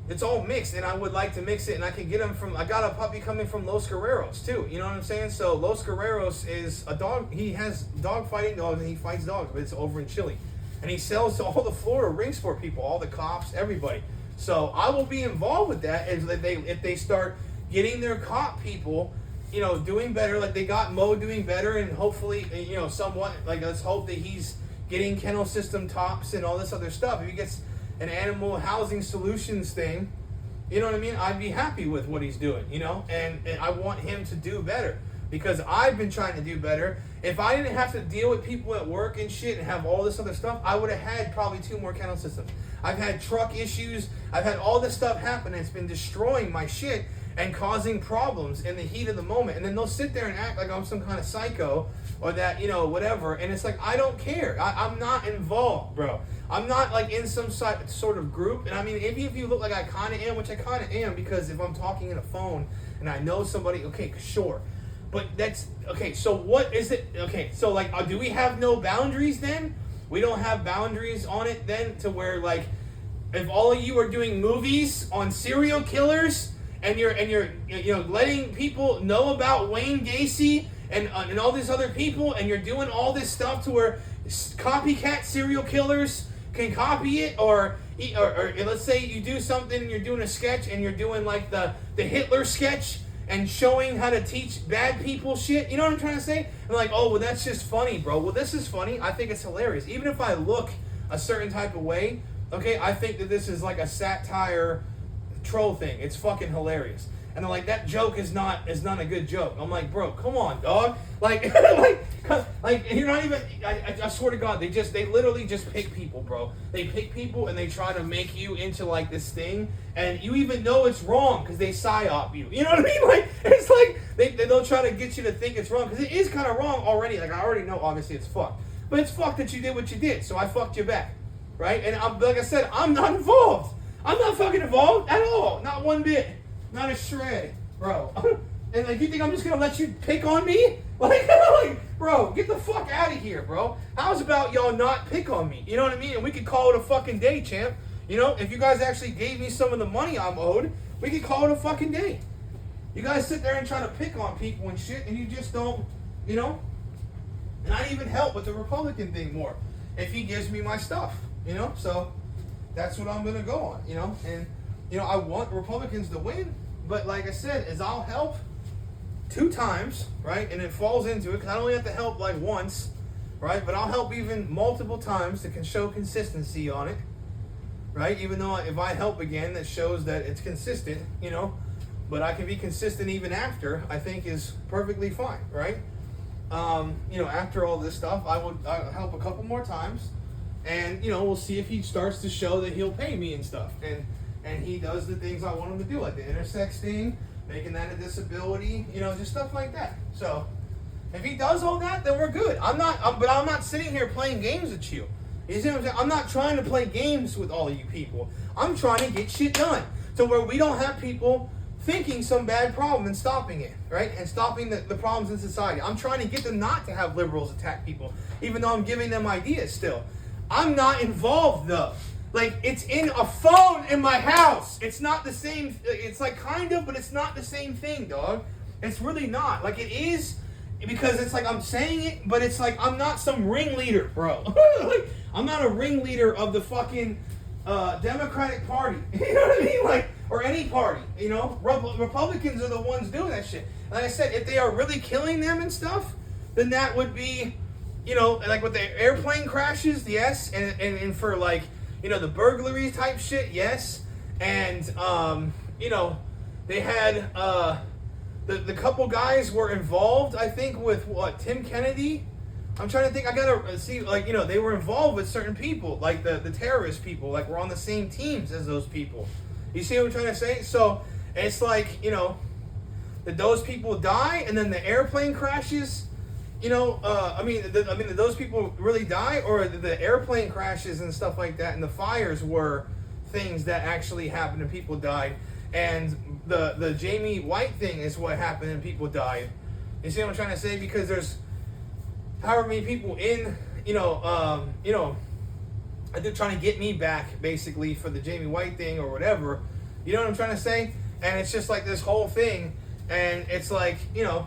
it's all mixed, and I would like to mix it, and I can get them from, I got a puppy coming from Los Guerreros too, you know what I'm saying? So Los Guerreros is a dog, he has dog fighting dogs, and he fights dogs, but it's over in Chile, and he sells to all the Florida ring sport people, all the cops, everybody. So I will be involved with that if they start getting their cop people, doing better, like they got Mo doing better, and hopefully, somewhat, like, let's hope that he's getting kennel system tops and all this other stuff, if he gets an animal housing solutions thing, you know what I mean? I'd be happy with what he's doing, you know? And I want him to do better because I've been trying to do better. If I didn't have to deal with people at work and shit and have all this other stuff, I would have had probably 2 more kennel systems. I've had truck issues. I've had all this stuff happen. And it's been destroying my shit and causing problems in the heat of the moment. And then they'll sit there and act like I'm some kind of psycho or that, you know, whatever. And it's like, I don't care. I'm not involved, bro. I'm not like in some sort of group. And I mean, if you look like I kind of am, which I kind of am, because if I'm talking in a phone and I know somebody, okay, sure. But that's, okay, so what is it? Okay, so like, do we have no boundaries then? We don't have boundaries on it then to where like, if all of you are doing movies on serial killers and you're you know letting people know about Wayne Gacy and all these other people and you're doing all this stuff to where copycat serial killers can copy it or let's say you do something and you're doing a sketch and you're doing like the Hitler sketch and showing how to teach bad people shit. You know what I'm trying to say? And like, oh, well, that's just funny, bro. Well, this is funny. I think it's hilarious. Even if I look a certain type of way, okay, I think that this is like a satire troll thing. It's fucking hilarious. And they're like, that joke is not a good joke. I'm like, bro, come on, dog. Like, like you're not even. I swear to God, they literally just pick people, bro. They pick people and they try to make you into like this thing, and you even know it's wrong because they psyop you. You know what I mean? Like, it's like they'll try to get you to think it's wrong because it is kind of wrong already. Like, I already know, obviously it's fucked, but it's fucked that you did what you did. So I fucked you back, right? And like I said, I'm not involved. I'm not fucking involved at all. Not one bit. Not a shred, bro. And like, you think I'm just gonna let you pick on me? Like, bro, get the fuck out of here, bro. How's about y'all not pick on me? You know what I mean? And we could call it a fucking day, champ. You know, if you guys actually gave me some of the money I'm owed, we could call it a fucking day. You guys sit there and try to pick on people and shit, and you just don't, you know? And I even help with the Republican thing more if he gives me my stuff, you know? So that's what I'm gonna go on, you know? And, you know, I want Republicans to win. But like I said, is I'll help 2 times, right? And it falls into it because I only have to help like once, right? But I'll help even multiple times to can show consistency on it, right? Even though if I help again, that shows that it's consistent, you know. But I can be consistent even after, I think is perfectly fine, right? You know, after all this stuff, I'll help a couple more times. And, you know, we'll see if he starts to show that he'll pay me and stuff. And he does the things I want him to do, like the intersex thing, making that a disability, you know, just stuff like that. So, if he does all that, then we're good. But I'm not sitting here playing games with you. You see what I'm saying? I'm not trying to play games with all of you people. I'm trying to get shit done. So where we don't have people thinking some bad problem and stopping it, right? And stopping the problems in society. I'm trying to get them not to have liberals attack people, even though I'm giving them ideas still. I'm not involved though. Like, it's in a phone in my house. It's not the same. It's like kind of, but it's not the same thing, dog. It's really not. Like, it is because it's like I'm saying it, but it's like I'm not some ringleader, bro. Like, I'm not a ringleader of the fucking Democratic Party. You know what I mean? Like, or any party, you know? Republicans are the ones doing that shit. Like I said, if they are really killing them and stuff, then that would be, you know, like with the airplane crashes, yes, and for like, you know, the burglary type shit, yes. And, you know, they had, the couple guys were involved, I think, with, what, Tim Kennedy? I'm trying to think, I gotta see, like, you know, they were involved with certain people, like the terrorist people, like, we're on the same teams as those people. You see what I'm trying to say? So, it's like, you know, that those people die, and then the airplane crashes. You know, I mean, did those people really die, or the airplane crashes and stuff like that, and the fires were things that actually happened and people died, and the Jamie White thing is what happened and people died. You see what I'm trying to say? Because there's however many people in, you know, they're trying to get me back basically for the Jamie White thing or whatever. You know what I'm trying to say? And it's just like this whole thing, and it's like, you know.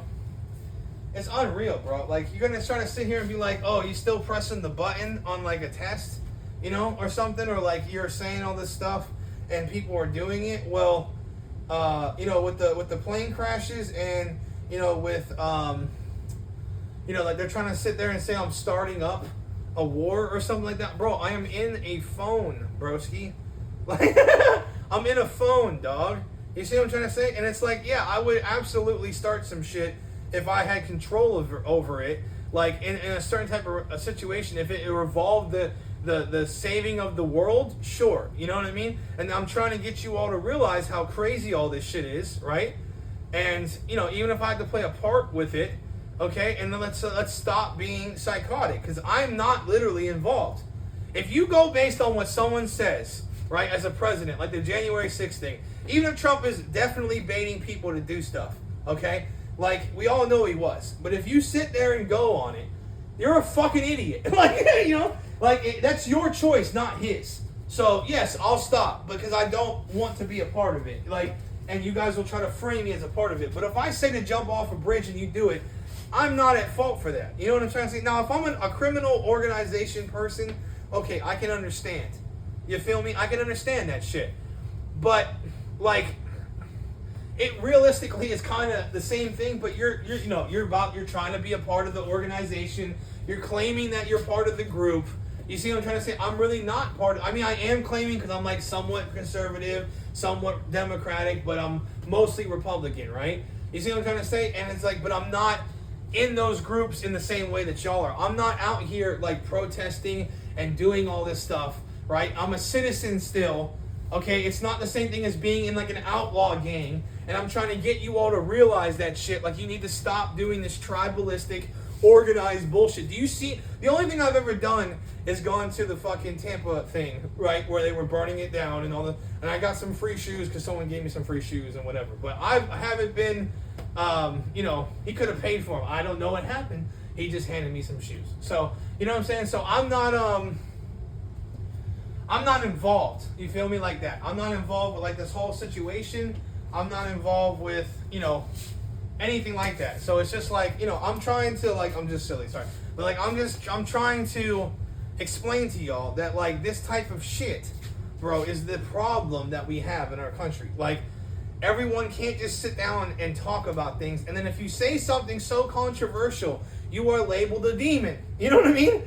It's unreal, bro. Like, you're gonna try to sit here and be like, oh, you still pressing the button on like a test, you know, or something, or like you're saying all this stuff and people are doing it. Well, you know, with the plane crashes and, you know, with you know, like they're trying to sit there and say I'm starting up a war or something like that, bro, I am in a phone, broski. Like, I'm in a phone, dog. You see what I'm trying to say? And it's like, yeah, I would absolutely start some shit if I had control over it. Like, in a certain type of a situation, if it involved the saving of the world, sure. You know what I mean? And I'm trying to get you all to realize how crazy all this shit is, right? And, you know, even if I had to play a part with it, okay, and then let's stop being psychotic, because I'm not literally involved. If you go based on what someone says, right, as a president, like the January 6th thing, even if Trump is definitely baiting people to do stuff, okay, like, we all know he was, but if you sit there and go on it, you're a fucking idiot. Like, you know, like, that's your choice, not his. So, yes, I'll stop, because I don't want to be a part of it. Like, and you guys will try to frame me as a part of it. But if I say to jump off a bridge and you do it, I'm not at fault for that. You know what I'm trying to say? Now, if I'm a criminal organization person, okay, I can understand. You feel me? I can understand that shit. But, like, it realistically is kind of the same thing, but you're trying to be a part of the organization. You're claiming that you're part of the group. You see what I'm trying to say? I'm really not part of, I mean, I am claiming because I'm like somewhat conservative, somewhat Democratic, but I'm mostly Republican, right? You see what I'm trying to say? And it's like, but I'm not in those groups in the same way that y'all are. I'm not out here like protesting and doing all this stuff, right? I'm a citizen still, okay? It's not the same thing as being in like an outlaw gang. And I'm trying to get you all to realize that shit. Like, you need to stop doing this tribalistic, organized bullshit. Do you see? The only thing I've ever done is gone to the fucking Tampa thing, right, where they were burning it down and all the, and I got some free shoes because someone gave me some free shoes and whatever. But I haven't been, you know, he could have paid for them. I don't know what happened. He just handed me some shoes. So, you know what I'm saying? So I'm not involved. You feel me? Like that. I'm not involved with like this whole situation. I'm not involved with, you know, anything like that. So it's just like, you know, I'm trying to, like, I'm just silly, sorry. But like, I'm trying to explain to y'all that like this type of shit, bro, is the problem that we have in our country. Like, everyone can't just sit down and talk about things. And then if you say something so controversial, you are labeled a demon. You know what I mean?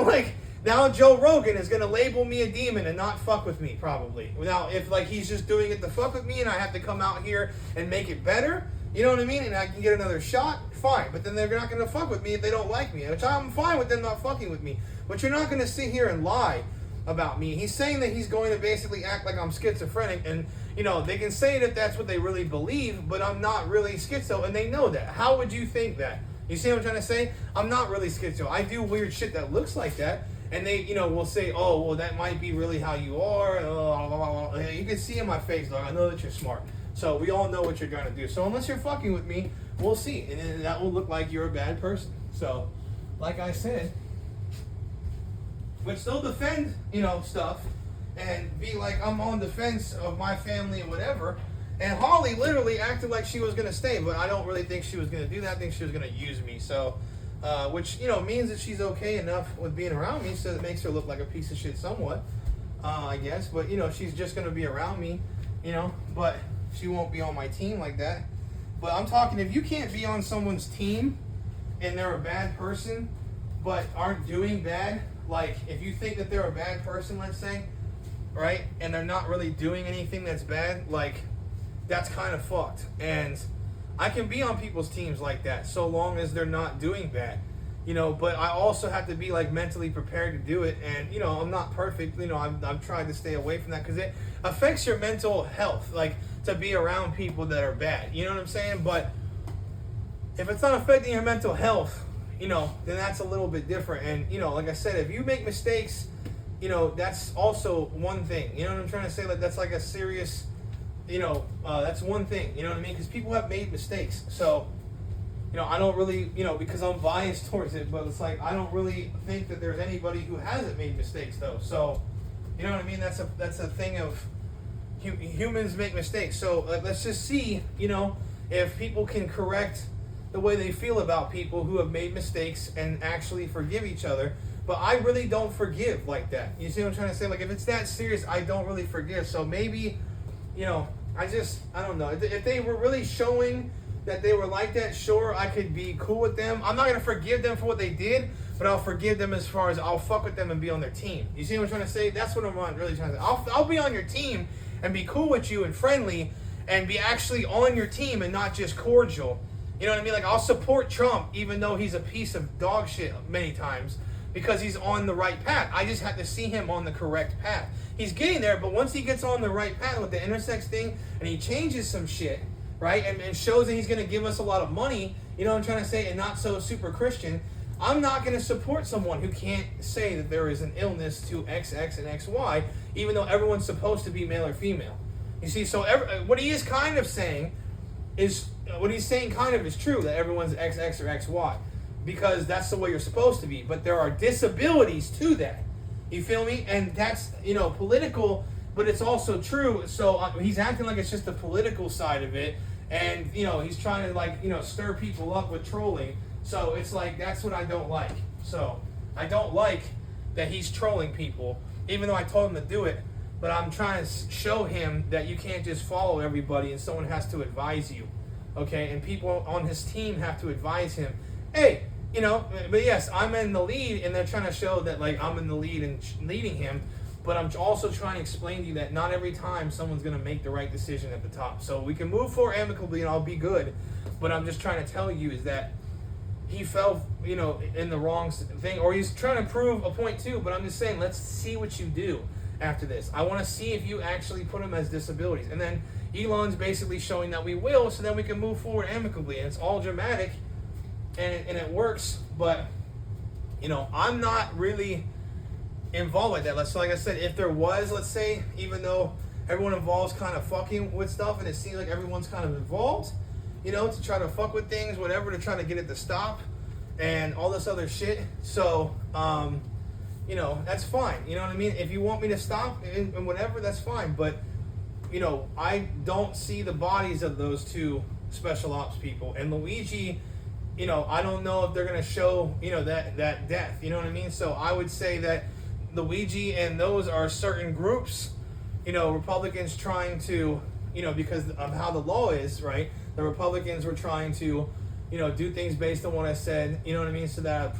Like, now Joe Rogan is going to label me a demon and not fuck with me, probably. Now, if like he's just doing it to fuck with me and I have to come out here and make it better, you know what I mean? And I can get another shot, fine. But then they're not going to fuck with me if they don't like me. Which I'm fine with them not fucking with me. But you're not going to sit here and lie about me. He's saying that he's going to basically act like I'm schizophrenic. And, you know, they can say that that's what they really believe, but I'm not really schizo. And they know that. How would you think that? You see what I'm trying to say? I'm not really schizo. I do weird shit that looks like that. And they, you know, will say, oh, well, that might be really how you are. You can see in my face, dog. I know that you're smart. So we all know what you're going to do. So unless you're fucking with me, we'll see. And then that will look like you're a bad person. So, like I said, but still defend, you know, stuff. And be like, I'm on defense of my family and whatever. And Holly literally acted like she was going to stay. But I don't really think she was going to do that. I think she was going to use me. So... which, you know, means that she's okay enough with being around me, so it makes her look like a piece of shit somewhat, I guess. But, you know, she's just going to be around me, you know, but she won't be on my team like that. But I'm talking, if you can't be on someone's team and they're a bad person but aren't doing bad, like if you think that they're a bad person, let's say, right, and they're not really doing anything that's bad, like, that's kind of fucked. And I can be on people's teams like that so long as they're not doing bad, you know, but I also have to be like mentally prepared to do it. And, you know, I'm not perfect. You know, I've tried to stay away from that because it affects your mental health, like to be around people that are bad. You know what I'm saying? But if it's not affecting your mental health, you know, then that's a little bit different. And, you know, like I said, if you make mistakes, you know, that's also one thing. You know what I'm trying to say? Like, that's like a serious... You know, that's one thing, you know what I mean? Because people have made mistakes. So, you know, I don't really, you know, because I'm biased towards it, but it's like, I don't really think that there's anybody who hasn't made mistakes, though. So, you know what I mean? That's a thing of humans make mistakes. So, let's just see, you know, if people can correct the way they feel about people who have made mistakes and actually forgive each other. But I really don't forgive like that. You see what I'm trying to say? Like, if it's that serious, I don't really forgive. So maybe... You know, I don't know. If they were really showing that they were like that, sure, I could be cool with them. I'm not going to forgive them for what they did, but I'll forgive them as far as I'll fuck with them and be on their team. You see what I'm trying to say? That's what I'm really trying to say. I'll be on your team and be cool with you and friendly and be actually on your team and not just cordial. You know what I mean? Like, I'll support Trump even though he's a piece of dog shit many times because he's on the right path. I just have to see him on the correct path. He's getting there, but once he gets on the right path with the intersex thing and he changes some shit, right, and shows that he's going to give us a lot of money, you know what I'm trying to say, and not so super Christian, I'm not going to support someone who can't say that there is an illness to XX and XY, even though everyone's supposed to be male or female. You see, so what he is kind of saying is, what he's saying kind of is true, that everyone's XX or XY, because that's the way you're supposed to be. But there are disabilities to that. You feel me? And that's, you know, political, but it's also true. So he's acting like it's just the political side of it. And, you know, he's trying to, like, you know, stir people up with trolling. So it's like, that's what I don't like. So I don't like that he's trolling people, even though I told him to do it. But I'm trying to show him that you can't just follow everybody and someone has to advise you. Okay? And people on his team have to advise him. Hey, you know, but yes, I'm in the lead, and they're trying to show that, like, I'm in the lead and leading him. But I'm also trying to explain to you that not every time someone's going to make the right decision at the top. So we can move forward amicably and I'll be good. But I'm just trying to tell you is that he fell, you know, in the wrong thing. Or he's trying to prove a point too. But I'm just saying, let's see what you do after this. I want to see if you actually put them as disabilities. And then Elon's basically showing that we will, so then we can move forward amicably. And it's all dramatic. And it works, but, you know, I'm not really involved with that. So like I said, if there was, let's say, even though everyone involved's kind of fucking with stuff and it seems like everyone's kind of involved, you know, to try to fuck with things, whatever, to try to get it to stop and all this other shit. So, you know, that's fine. You know what I mean? If you want me to stop and whatever, that's fine. But, you know, I don't see the bodies of those two special ops people. And Luigi, you know, I don't know if they're going to show, you know, that death. You know what I mean? So I would say that Luigi and those are certain groups, you know, Republicans trying to, you know, because of how the law is, right? The Republicans were trying to, you know, do things based on what I said, you know what I mean? So that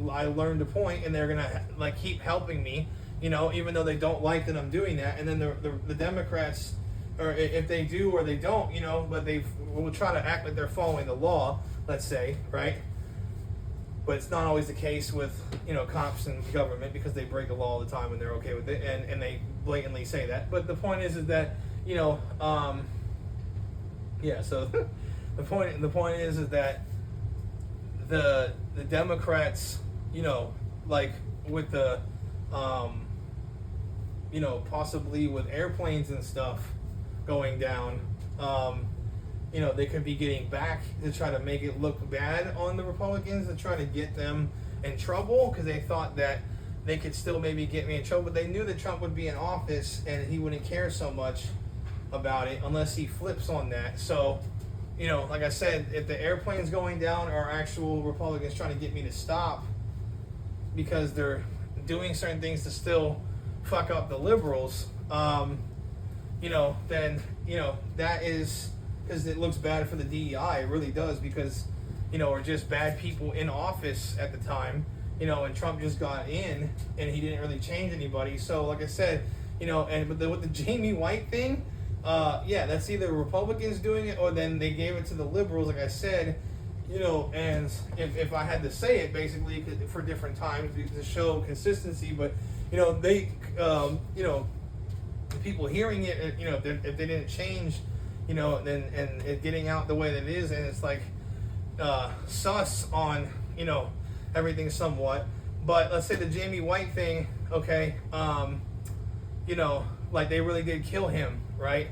I learned a point, and they're going to, like, keep helping me, you know, even though they don't like that I'm doing that. And then the Democrats, or if they do or they don't, you know, but they will try to act like they're following the law, let's say, right? But it's not always the case with, you know, cops and government, because they break the law all the time and they're okay with it, and they blatantly say that. But the point is that, you know, yeah, so the point is that the Democrats, you know, like with the, you know, possibly with airplanes and stuff going down, you know, they could be getting back to try to make it look bad on the Republicans, to try to get them in trouble, because they thought that they could still maybe get me in trouble. But they knew that Trump would be in office and he wouldn't care so much about it unless he flips on that. So, you know, like I said, if the airplane's going down are actual Republicans trying to get me to stop because they're doing certain things to still fuck up the liberals, you know, then, you know, that is... because it looks bad for the DEI. It really does, because, you know, or just bad people in office at the time, you know, and Trump just got in and he didn't really change anybody. So, like I said, you know, and with the Jamie White thing, yeah, that's either Republicans doing it or then they gave it to the liberals, like I said, you know, and if I had to say it, basically, for different times to show consistency, but, you know, they, you know, people hearing it, you know, if they didn't change, you know, and it getting out the way that it is, and it's like sus on, you know, everything somewhat. But let's say the Jamie White thing, okay, you know, like they really did kill him, right?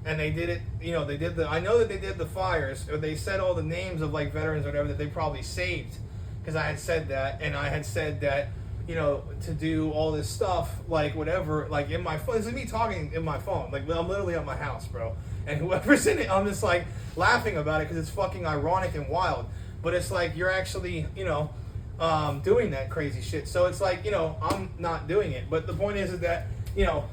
And they did it, you know, I know that they did the fires, or they said all the names of like veterans or whatever that they probably saved, because I had said that, and I had said that, you know, to do all this stuff, like whatever, like in my phone. This is me talking in my phone. Like, I'm literally at my house, bro. And whoever's in it, I'm just like laughing about it because it's fucking ironic and wild. But it's like you're actually, you know, doing that crazy shit. So it's like, you know, I'm not doing it. But the point is that, you know,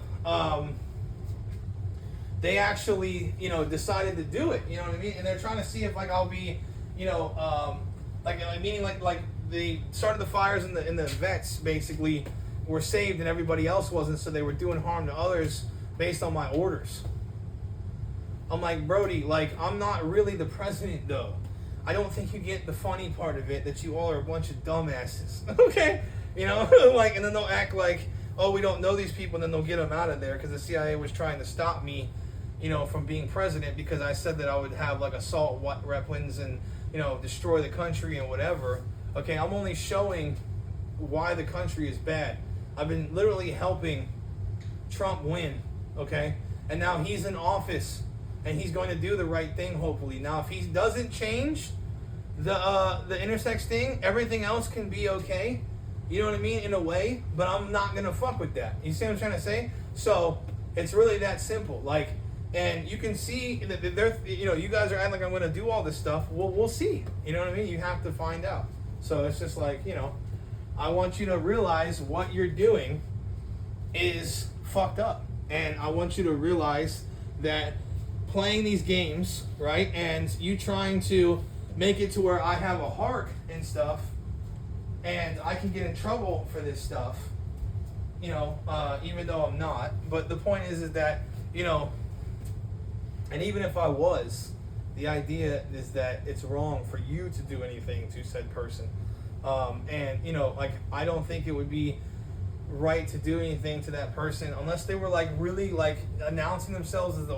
they actually, you know, decided to do it. You know what I mean? And they're trying to see if like I'll be, you know, like meaning like they started the fires in the vets basically were saved and everybody else wasn't, so they were doing harm to others based on my orders. I'm like, Brody, like, I'm not really the president though. I don't think you get the funny part of it, that you all are a bunch of dumbasses. Okay? You know, like, and then they'll act like, oh, we don't know these people, and then they'll get them out of there because the CIA was trying to stop me, you know, from being president because I said that I would have like assault weapons and, you know, destroy the country and whatever. Okay, I'm only showing why the country is bad. I've been literally helping Trump win, okay? And now he's in office and he's going to do the right thing, hopefully. Now, if he doesn't change the intersex thing, everything else can be okay. You know what I mean? In a way, but I'm not gonna fuck with that. You see what I'm trying to say? So it's really that simple. Like, and you can see that they're, you know, you guys are acting like I'm gonna do all this stuff. We'll see. You know what I mean? You have to find out. So it's just like, you know, I want you to realize what you're doing is fucked up, and I want you to realize that playing these games, right, and you trying to make it to where I have a heart and stuff, and I can get in trouble for this stuff, you know, even though I'm not. But the point is that, you know, and even if I was, the idea is that it's wrong for you to do anything to said person. And, you know, like, I don't think it would be right to do anything to that person unless they were, like, really, like, announcing themselves as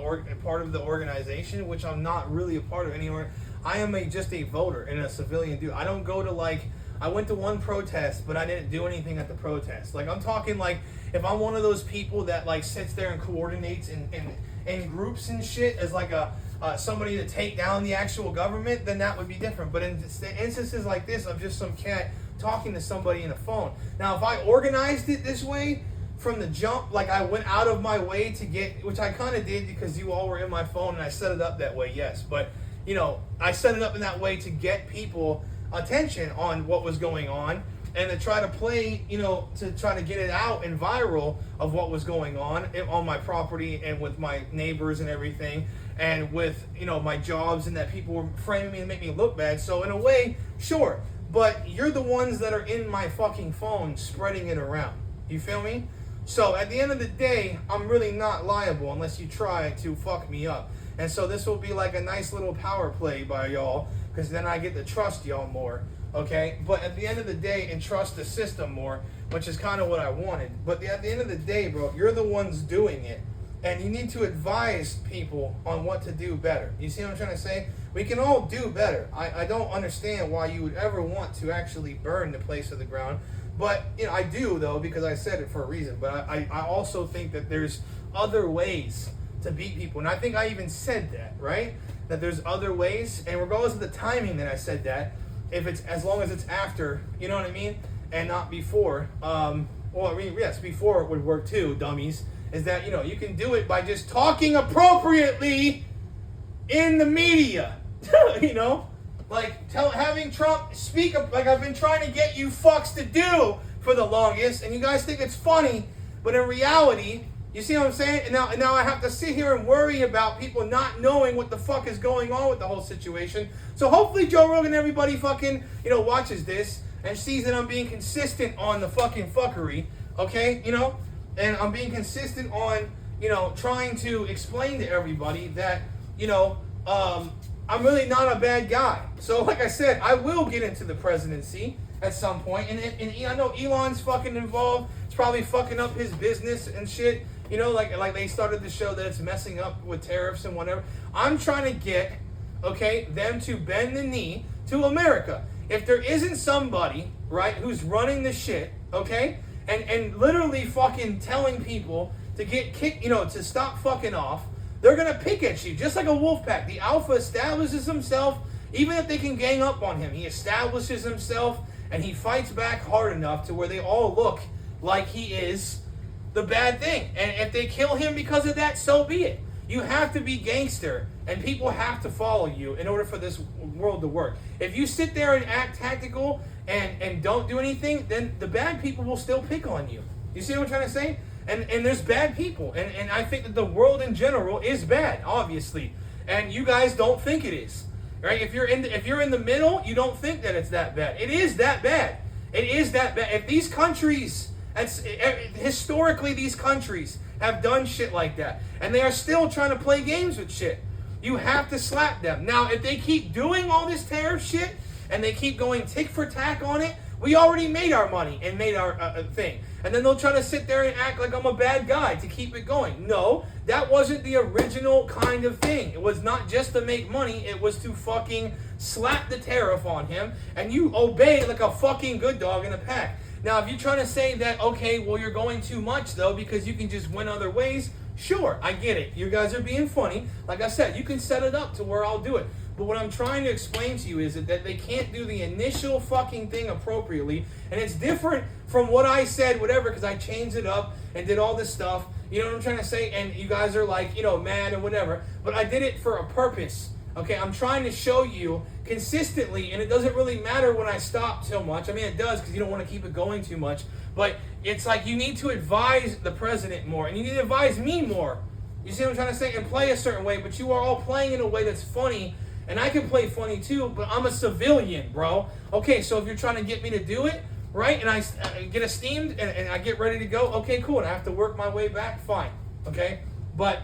part of the organization, which I'm not really a part of anywhere. I am just a voter and a civilian dude. I don't go to, like, I went to one protest, but I didn't do anything at the protest. Like, I'm talking, like, if I'm one of those people that, like, sits there and coordinates in groups and shit as, like, somebody to take down the actual government, then that would be different. But in instances like this, of just some cat talking to somebody in a phone. Now, if I organized it this way from the jump, like, I went out of my way to get, which I kind of did because you all were in my phone and I set it up that way, yes. But, you know, I set it up in that way to get people attention on what was going on and to try to play, you know, to try to get it out and viral of what was going on my property and with my neighbors and everything, and with, you know, my jobs, and that people were framing me and make me look bad. So in a way, sure, but you're the ones that are in my fucking phone spreading it around. You feel me? So at the end of the day, I'm really not liable unless you try to fuck me up. And so this will be like a nice little power play by y'all, because then I get to trust y'all more, okay? But at the end of the day, and trust the system more, which is kind of what I wanted. But at the end of the day, bro, you're the ones doing it. And you need to advise people on what to do better. You see what I'm trying to say? We can all do better. I don't understand why you would ever want to actually burn the place to the ground. But, you know, I do, though, because I said it for a reason. But I also think that there's other ways to beat people. And I think I even said that, right? That there's other ways. And regardless of the timing that I said that, if it's, as long as it's after, you know what I mean? And not before. Well, I mean, yes, before it would work too, dummies. Is that, you know, you can do it by just talking appropriately in the media. You know? Like, having Trump speak up, like I've been trying to get you fucks to do for the longest, and you guys think it's funny, but in reality, you see what I'm saying? And now I have to sit here and worry about people not knowing what the fuck is going on with the whole situation. So hopefully Joe Rogan and everybody fucking, you know, watches this and sees that I'm being consistent on the fucking fuckery, okay? You know? And I'm being consistent on, you know, trying to explain to everybody that, you know, I'm really not a bad guy. So, like I said, I will get into the presidency at some point. And I know Elon's fucking involved. It's probably fucking up his business and shit. You know, like they started to show that it's messing up with tariffs and whatever. I'm trying to get, okay, them to bend the knee to America. If there isn't somebody, right, who's running the shit, okay, and literally fucking telling people to get kicked, you know, to stop fucking off, they're going to pick at you, just like a wolf pack. The alpha establishes himself, even if they can gang up on him. He establishes himself, and he fights back hard enough to where they all look like he is the bad thing. And if they kill him because of that, so be it. You have to be gangster, and people have to follow you in order for this world to work. If you sit there and act tactical and don't do anything, then the bad people will still pick on you. You see what I'm trying to say? And there's bad people. And I think that the world in general is bad, obviously. And you guys don't think it is. right? If you're in the middle, you don't think that it's that bad. It is that bad. It is that bad. If these countries, historically, these countries have done shit like that, and they are still trying to play games with shit, you have to slap them. Now, if they keep doing all this tariff shit and they keep going tick for tack on it, we already made our money and made our thing. And then they'll try to sit there and act like I'm a bad guy to keep it going. No, that wasn't the original kind of thing. It was not just to make money. It was to fucking slap the tariff on him. And you obey like a fucking good dog in a pack. Now, if you're trying to say that, okay, well, you're going too much, though, because you can just win other ways, sure, I get it. You guys are being funny. Like I said, you can set it up to where I'll do it. But what I'm trying to explain to you is that they can't do the initial fucking thing appropriately. And it's different from what I said, whatever, because I changed it up and did all this stuff. You know what I'm trying to say? And you guys are like, mad and whatever. But I did it for a purpose. Okay, I'm trying to show you consistently, and it doesn't really matter when I stop so much. I mean, it does because you don't want to keep it going too much. But it's like you need to advise the president more, and you need to advise me more. You see what I'm trying to say? And play a certain way, but you are all playing in a way that's funny. And I can play funny too, but I'm a civilian, bro. Okay, so if you're trying to get me to do it, right, and I get esteemed and I get ready to go, okay, cool, and I have to work my way back, fine, okay? But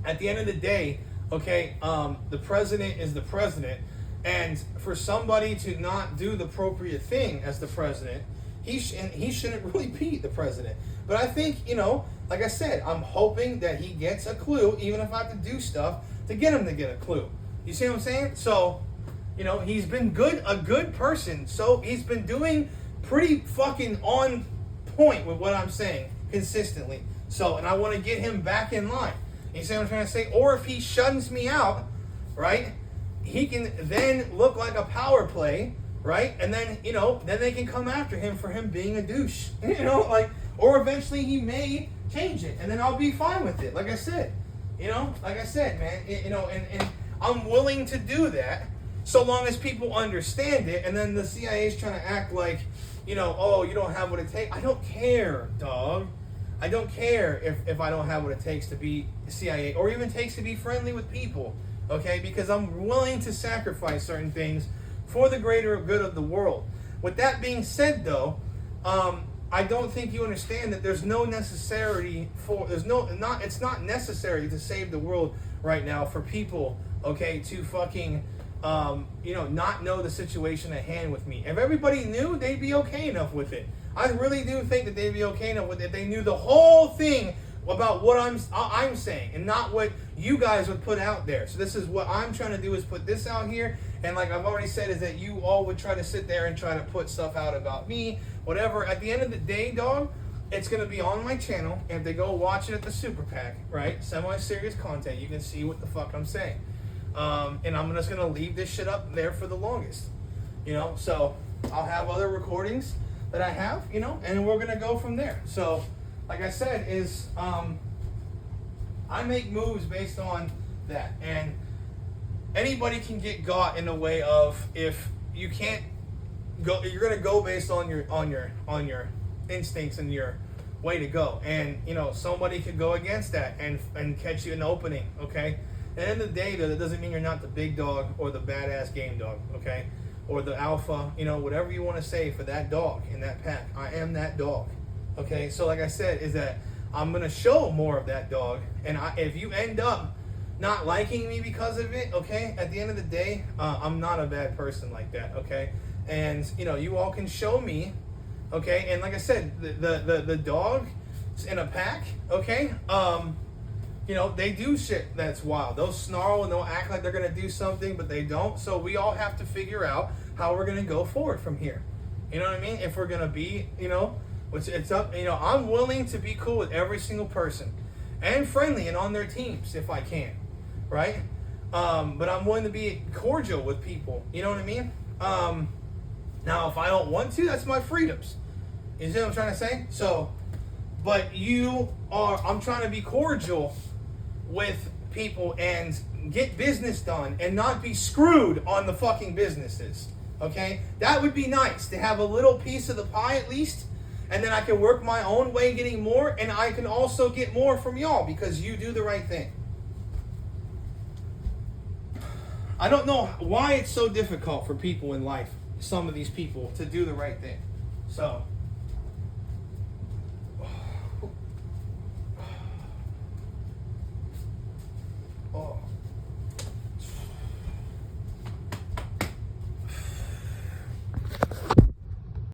at the end of the day, okay, the president is the president, and for somebody to not do the appropriate thing as the president, he shouldn't really be the president. But I think, like I said, I'm hoping that he gets a clue, even if I have to do stuff to get him to get a clue. You see what I'm saying? So, he's been a good person. So he's been doing pretty fucking on point with what I'm saying consistently. So, and I want to get him back in line. You see what I'm trying to say? Or if he shuns me out, right, he can then look like a power play, right? And then, then they can come after him for him being a douche. Or eventually he may change it. And then I'll be fine with it. Like I said, man, and I'm willing to do that so long as people understand it. And then the CIA is trying to act like, oh, you don't have what it takes. I don't care, dog. I don't care if I don't have what it takes to be CIA or even takes to be friendly with people, okay? Because I'm willing to sacrifice certain things for the greater good of the world. With that being said, though, I don't think you understand that there's no necessity it's not necessary to save the world right now for people, okay, to fucking, not know the situation at hand with me. If everybody knew, they'd be okay enough with it. I really do think that they'd be okay enough with it if they knew the whole thing about what I'm saying and not what you guys would put out there. So this is what I'm trying to do, is put this out here. And like I've already said, is that you all would try to sit there and try to put stuff out about me, whatever. At the end of the day, dog, it's going to be on my channel. And if they go watch it at the Super PAC, right, semi-serious content, you can see what the fuck I'm saying. And I'm just going to leave this shit up there for the longest. So I'll have other recordings that I have, and we're going to go from there. So, like I said, I make moves based on that. And anybody can get got in the way of, if you can't go, you're going to go based on your instincts and your way to go. And, somebody could go against that and catch you an opening, okay? At the end of the day, though, that doesn't mean you're not the big dog or the badass game dog, okay? Or the alpha, whatever you want to say for that dog in that pack. I am that dog, okay? So like I said, is that I'm going to show more of that dog. And if you end up not liking me because of it, okay, at the end of the day, I'm not a bad person like that, okay? And, you all can show me, okay? And like I said, the dog in a pack, okay? They do shit that's wild. They'll snarl and they'll act like they're going to do something, but they don't. So we all have to figure out how we're going to go forward from here. You know what I mean? If we're going to be, it's up, I'm willing to be cool with every single person and friendly and on their teams if I can, right? But I'm willing to be cordial with people. You know what I mean? Now, if I don't want to, that's my freedoms. You see what I'm trying to say? So, but I'm trying to be cordial with people and get business done and not be screwed on the fucking businesses, okay? That would be nice to have a little piece of the pie at least, and then I can work my own way getting more, and I can also get more from y'all because you do the right thing. I don't know why it's so difficult for people in life, some of these people, to do the right thing. So